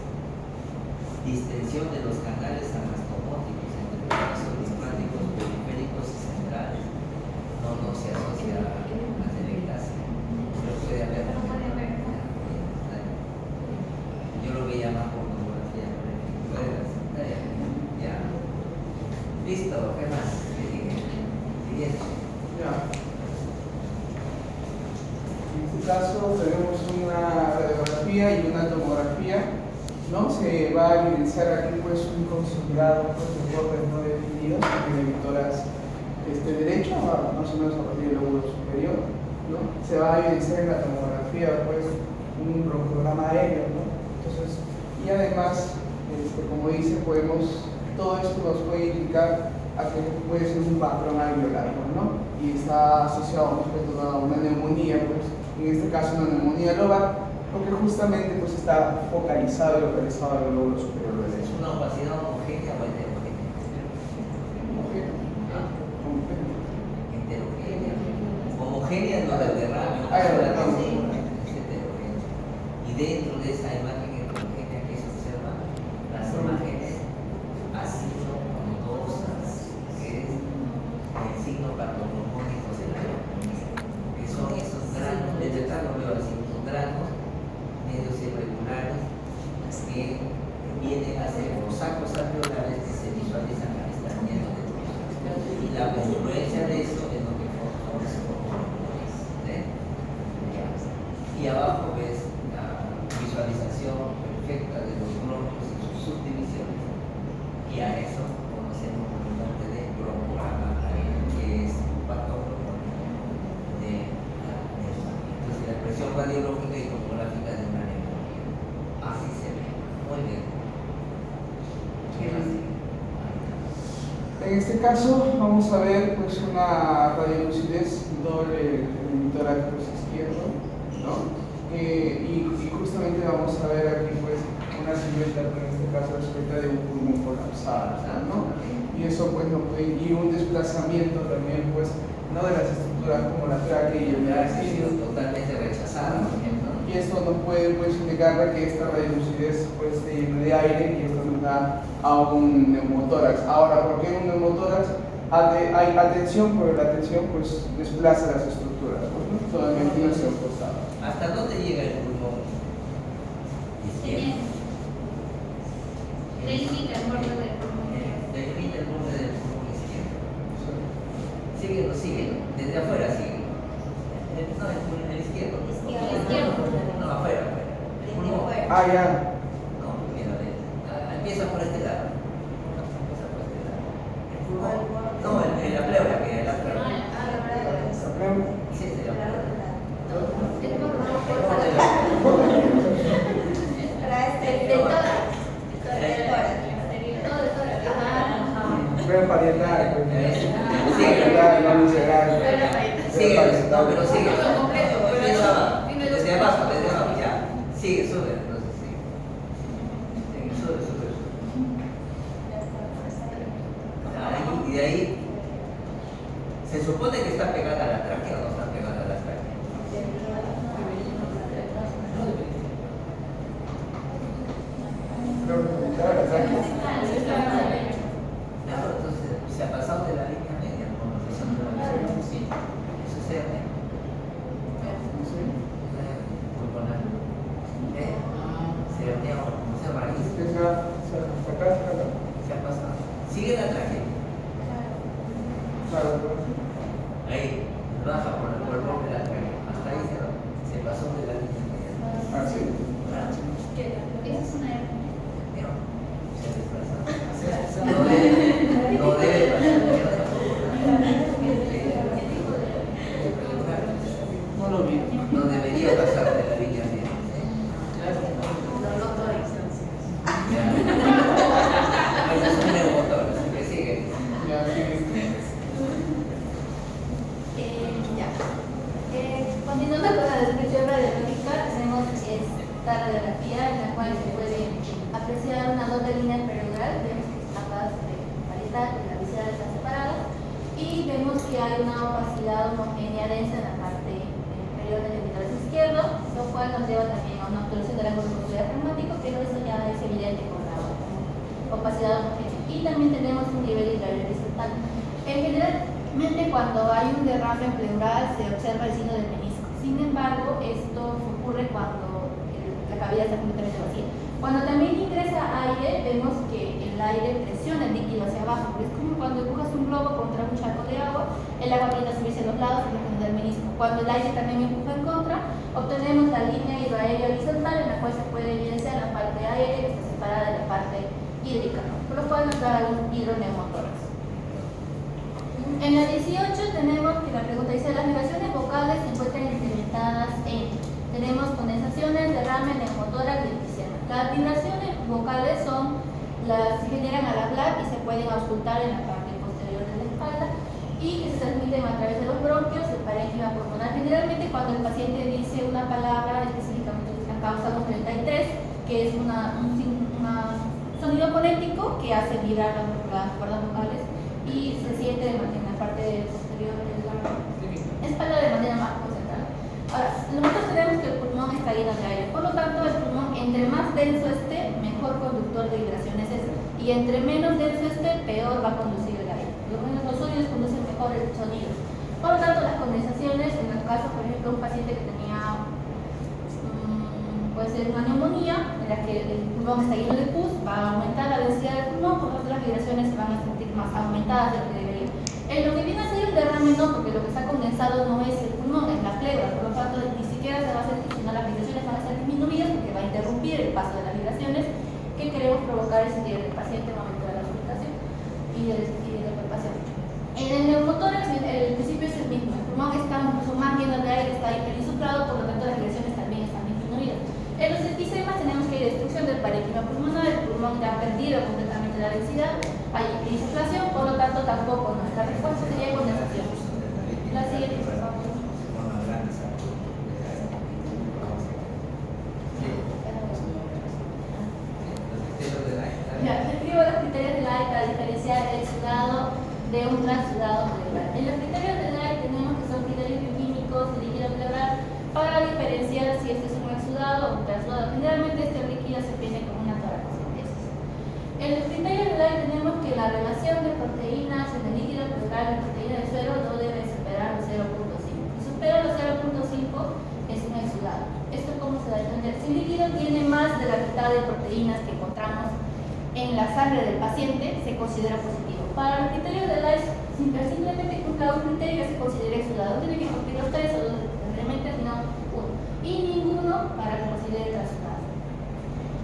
distensión de los canales anastomóticos entre los vasos linfáticos periféricos y centrales. No se asocia a la atelectasia. Pero puede haber. Pero puede haber. Yo lo veía más por tomografía, pero en fin, puede ser. Ya. Listo, ¿qué más? ¿Qué sigue? Siguiente. Ya. En este caso tenemos una radiografía y una tomografía, ¿no? Se va a evidenciar aquí pues un consolidado pues, de bordes no definidos en el tórax derecho, más o menos a partir del lóbulo superior, ¿no? Se va a evidenciar en la tomografía pues un broncograma aéreo, ¿no? Entonces, y además, como dice, todo esto nos puede indicar a que puede ser un patrón alveolar, ¿no? Y está asociado a una neumonía, pues, en este caso una neumonía lobar, porque justamente pues está focalizado y localizado en el lóbulo superior ¿Es derecho. una opacidad homogénea o heterogénea? Heterogénea. Homogénea es lo del derrame, Ah, el la derrame. es heterogénea. Y dentro de esa imagen heterogénea que se observa, las imágenes así nodosas, que es el signo patológico de la neumonía, que son esos granos, desde acá lo veo así, los granos medios irregulares que vienen a ser los sacos alveolares que se visualizan al estar llenos de trozos. Y la confluencia de eso es lo que forma los pulmones. Y abajo ves la visualización perfecta de los bronquios y sus subdivisiones. Y a eso conocemos el nombre de broncograma aéreo, que es un patólogo de la neumonía. Entonces la expresión radiológica y tomográfica de una neumonía. Así se ve. Muy bien. ¿Qué más sigue? En este caso vamos a ver pues una radiolucidez doble en el tórax izquierdo, ¿no? Y justamente vamos a ver aquí pues una silueta, en este caso respecto de un pulmón colapsado, ¿no? Y eso pues no puede, y un desplazamiento también pues no de las estructuras como la tráquea y el Ha menisco. sido totalmente rechazada, por ejemplo. Y esto nos puede pues indicar que esta radiolucidez pues esté llena de aire y esto nos da a un neumotórax. Ahora, ¿por qué un neumotórax? Hay atención, pero la atención pues desplaza las estructuras, ¿no? Solamente no se costado. ¿Hasta dónde llega el pulmón izquierdo? Delimita el borde del pulmón. Delimita el borde del pulmón izquierdo. Síguelo, síguelo. Desde afuera síguelo. No, el izquierdo. Izquierdo. No, afuera, afuera. El pulmón. Ah, ya. No, mira, empieza por este lado. Empieza por este lado. El pulmón. No, la pleura, que es la pleura. Sí, sí, la pleura. Pero parietal, pues. Síguelo. No visceral. Sigue, no, pero sigue. Desde abajo, ya. Sigue, sube, entonces sigue. Sube. Y de ahí, se supone que está pegada a la tráquea o no está pegada a la tráquea. Claro, entonces se ha pasado de la línea media, ¿no? Sí. Eso es hernia. Pulmonar. Se hernia, se raíz. Se ha pasado. Sigue la tráquea. Ahí, baja por el borde de la tráquea. Hasta ahí se pasó de la línea media. Ah, sí. Esa es una hernia. Pero se desplaza. No debe pasar. No lo vi. No debería pasar de la línea media. Ese es un neumotor, así que sigue. Ya, sí. Continuando con la descripción radiológica, tenemos esta radiografía en la cual se puede apreciar una doble línea peridural. Vemos que ambas parietal y la visceral están separadas y vemos que hay una opacidad homogénea densa en la parte inferior del epitelio izquierdo, lo cual nos lleva también a una obstrucción del ángulo muscular reumático, pero eso ya es evidente con la opacidad homogénea. Y también tenemos un nivel horizontal. Generalmente cuando hay un derrame pleural se observa el signo del menisco. Sin embargo, esto ocurre cuando la cavidad está completamente vacía. Cuando también ingresa aire, vemos que el aire presiona el líquido hacia abajo. Es como cuando empujas un globo contra un charco de agua, el agua tiende a subirse a los lados y lo que nos da el menisco. Cuando el aire también empuja en contra, obtenemos la línea hidroaérea horizontal en la cual se puede evidenciar la parte aérea que está separada de la parte hídrica, por lo cual nos da un hidroneumotórax. En la 18 tenemos que la pregunta dice: las migraciones vocales se encuentran implementadas en, tenemos condensaciones, derrame, neumotórax y enfisema. Las vibraciones vocales son las que generan al hablar y se pueden auscultar en la parte posterior de la espalda y que se transmiten a través de los bronquios, el parénquima pulmonar. Generalmente cuando el paciente dice una palabra, específicamente la causa 33, que es un sonido fonético que hace vibrar las cuerdas vocales y se siente en la parte posterior de la espalda de manera más concentrada. Ahora, nosotros tenemos que el pulmón está lleno de aire, por lo tanto el pulmón entre más denso esté, mejor conductor de vibraciones es, y entre menos denso esté, peor va a conducir el aire. Los sonidos conducen mejor el sonido. Por lo tanto, las condensaciones, en el caso, por ejemplo, un paciente que tenía puede ser una neumonía, en la que el pulmón está lleno de pus, va a aumentar la densidad del pulmón, por lo tanto las vibraciones se van a sentir más aumentadas de lo que debería. En lo que viene a ser un derrame no, porque lo que está condensado no es el pulmón, es la pleura, por lo tanto ni siquiera se va a sentir, sino las vibraciones van a ser disminuidas porque va a interrumpir el paso de las vibraciones que queremos provocar en el paciente en el momento de la auscultación y de la palpación. En el neumotórax el principio es el mismo, el pulmón está mucho más lleno de aire, está hiperinsuflado, por lo tanto las vibraciones también están disminuidas. En los eftisemas tenemos que hay destrucción del parénquima pulmonar, el pulmón ya ha perdido completamente la densidad, hay hiperinsuflación, por lo tanto un transudado pleural. En los criterios de Dye tenemos que son criterios bioquímicos de líquido pleural para diferenciar si este es un exudado o un transudado. Generalmente este líquido se tiene con una toracocentesis. En los criterios de Dye tenemos que la relación de proteínas en el líquido pleural y proteína de suero no debe superar los 0.5. Si supera los 0.5 es un exudado. ¿Esto cómo se da a entender? Si el líquido tiene más de la mitad de proteínas que encontramos en la sangre del paciente, se considera positivo. Para los criterios de Dye, simplemente cumpla un criterio que se considere exudado. No tiene que cumplir los 3 o los elementos, sino uno. Y ninguno para que considere transudado.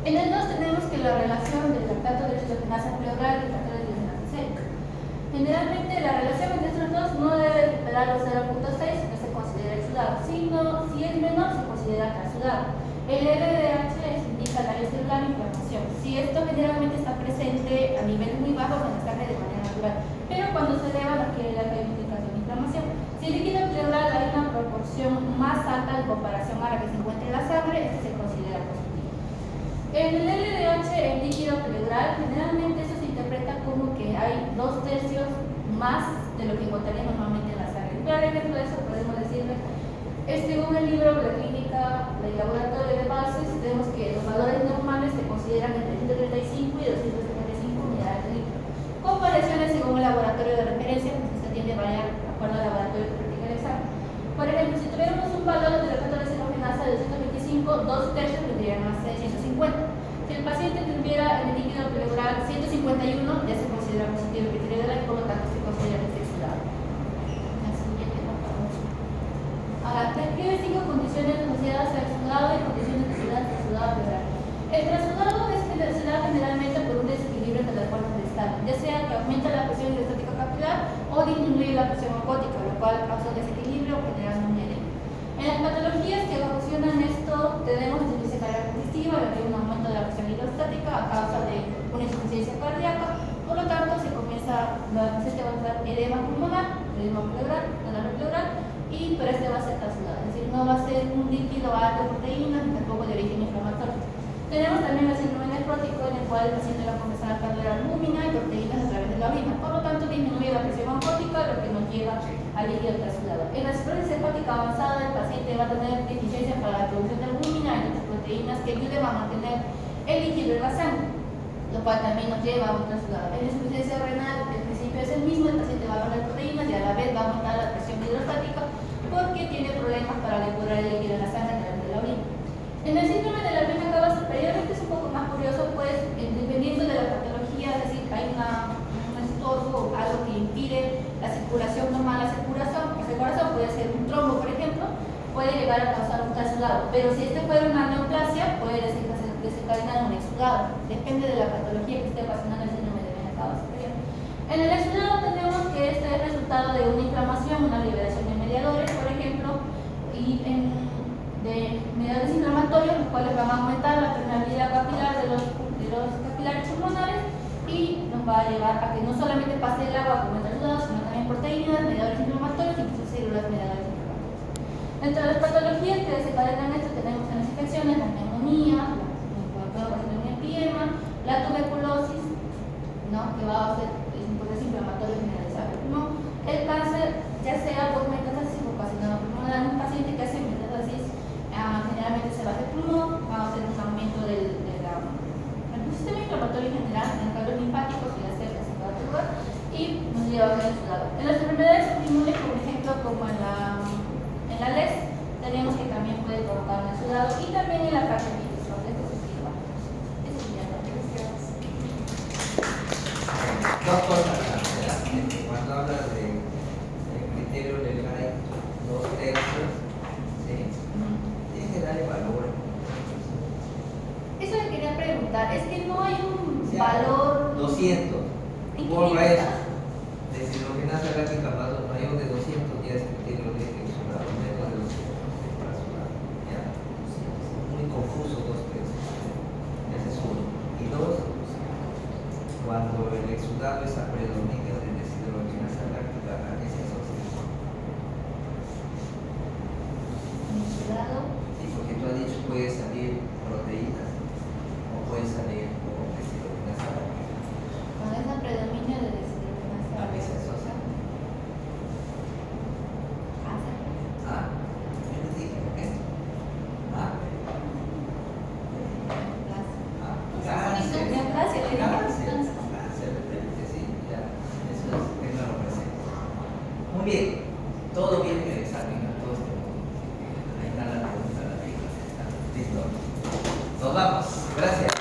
En el 2 tenemos que la relación del lactato de hidrogenasa pleural y lactato de hidrogenasa sérica. Generalmente la relación entre estos dos no debe superar los 0.6, que se considera exudado, sino si es menor se considera transudado. El LDH indica daño celular e inflamación. Si esto generalmente está presente a niveles muy bajos en la sangre de manera natural, pero cuando se eleva no quiere la que hay indicación de inflamación. Si el líquido pleural hay una proporción más alta en comparación a la que se encuentra en la sangre, este se considera positivo. En el LDH, el líquido pleural, generalmente eso se interpreta como que hay 2/3 más de lo que encontraría normalmente en la sangre. Claro, ejemplo de eso podemos decirle, según el libro de clínica del laboratorio de bases, vemos que los valores normales se consideran entre 135 y 275 unidades de litro. Comparaciones según el laboratorio de referencia, pues esto tiende a variar de acuerdo al laboratorio que practica el examen. Por ejemplo, si tuviéramos un valor de lactato de hidrogenasa de 225, 2/3 vendrían a ser 150. Si el paciente tuviera en el líquido pleural 151, ya se considera positivo el criterio de Dye, por lo tanto se considera que es exudado. La siguiente, por favor. Ahora, describe 5 condiciones asociadas al exudado y condiciones asociadas al exudado pleural. El transudado se da generalmente por un desequilibrio entre las fuerzas de estado, ya sea que aumenta la presión hidrostática capilar o disminuye la presión osmótica, lo cual causa un desequilibrio o genera un edema. En las patologías que ocasionan esto, tenemos insuficiencia cardíaca congestiva, que hay un aumento de la presión hidrostática a causa de una insuficiencia cardíaca, por lo tanto se comienza, la paciente va a dar edema pulmonar, edema pleural, pero este va a ser transudado, es decir, no va a ser un líquido alto de proteínas ni tampoco de origen inflamatorio. Tenemos también el síndrome nefrótico, en el cual el paciente va a comenzar a perder albúmina y proteínas a través de la orina, por lo tanto disminuye la presión osmótica, lo que nos lleva al líquido transudado. En la cirrosis hepática avanzada, el paciente va a tener deficiencia para la producción de albúmina y otras proteínas que ayuden a mantener el líquido en la sangre, lo cual también nos lleva a un transudado. En la insuficiencia renal, el principio es el mismo, el paciente va a perder proteínas y a la vez va a aumentar la presión hidrostática porque tiene problemas para depurar el líquido en la sangre a través de la orina. En el síndrome de la vena cava superior, este es un poco más curioso, pues, dependiendo de la patología, es decir, hay un estorbo, algo que impide la circulación normal, la circulación puede ser un trombo, por ejemplo, puede llegar a causar un transudado, pero si este fuera una neoplasia, puede desencadenar un exudado, depende de la patología que esté ocasionando el síndrome de vena cava superior. En el exudado tenemos que este es resultado de una inflamación, una liberación de mediadores, por ejemplo, y de mediadores inflamatorios, los cuales van a aumentar la permeabilidad capilar de los capilares pulmonares y nos va a llevar a que no solamente pase el agua como el transudado, sino también proteínas, mediadores inflamatorios y incluso células mediadores inflamatorios. Entre las patologías que desencadenan esto tenemos en las infecciones, la neumonía, el empiema, la tuberculosis, ¿no? Que va a ser un proceso inflamatorio generalizado del pulmón, el cáncer, ya sea por metástasis o carcinoma pulmonar. Un paciente que hace metástasis generalmente se va a hacer pulmón, va a hacer un aumento del sistema inflamatorio en general, en los linfáticos y las células en cada lugar, y nos lleva a ver exudado. En las enfermedades autoinmunes, por ejemplo, como en la LES, tenemos que también puede provocar un exudado, y también en la pancreatitis, donde esto se escriba. Eso sería todo. Dos cosas. Cuando hablas de criterio del Dye, 2/3, ¿sí? Tienes que darle valor. Eso le quería preguntar, es que no hay un valor 200. Borra eso. Deshidrogenasa láctica más mayor de 200 ya es criterio de exudado, menos de 200 para exudado. ¿Ya? Muy confuso 2/3. Ese es uno. Y dos, cuando el exudado es a predominio de deshidrogenasa láctica, ese es oxígeno. Sí, porque tú has dicho puede salir proteínas o puede salir como deshidrogenasa láctica. Con esa predominio de deshidrogenasa. A veces, o sea, Mire, todo viene en el examen, todo este mundo. Ahí está la pregunta, la respuesta. Listo. Nos vamos. Gracias.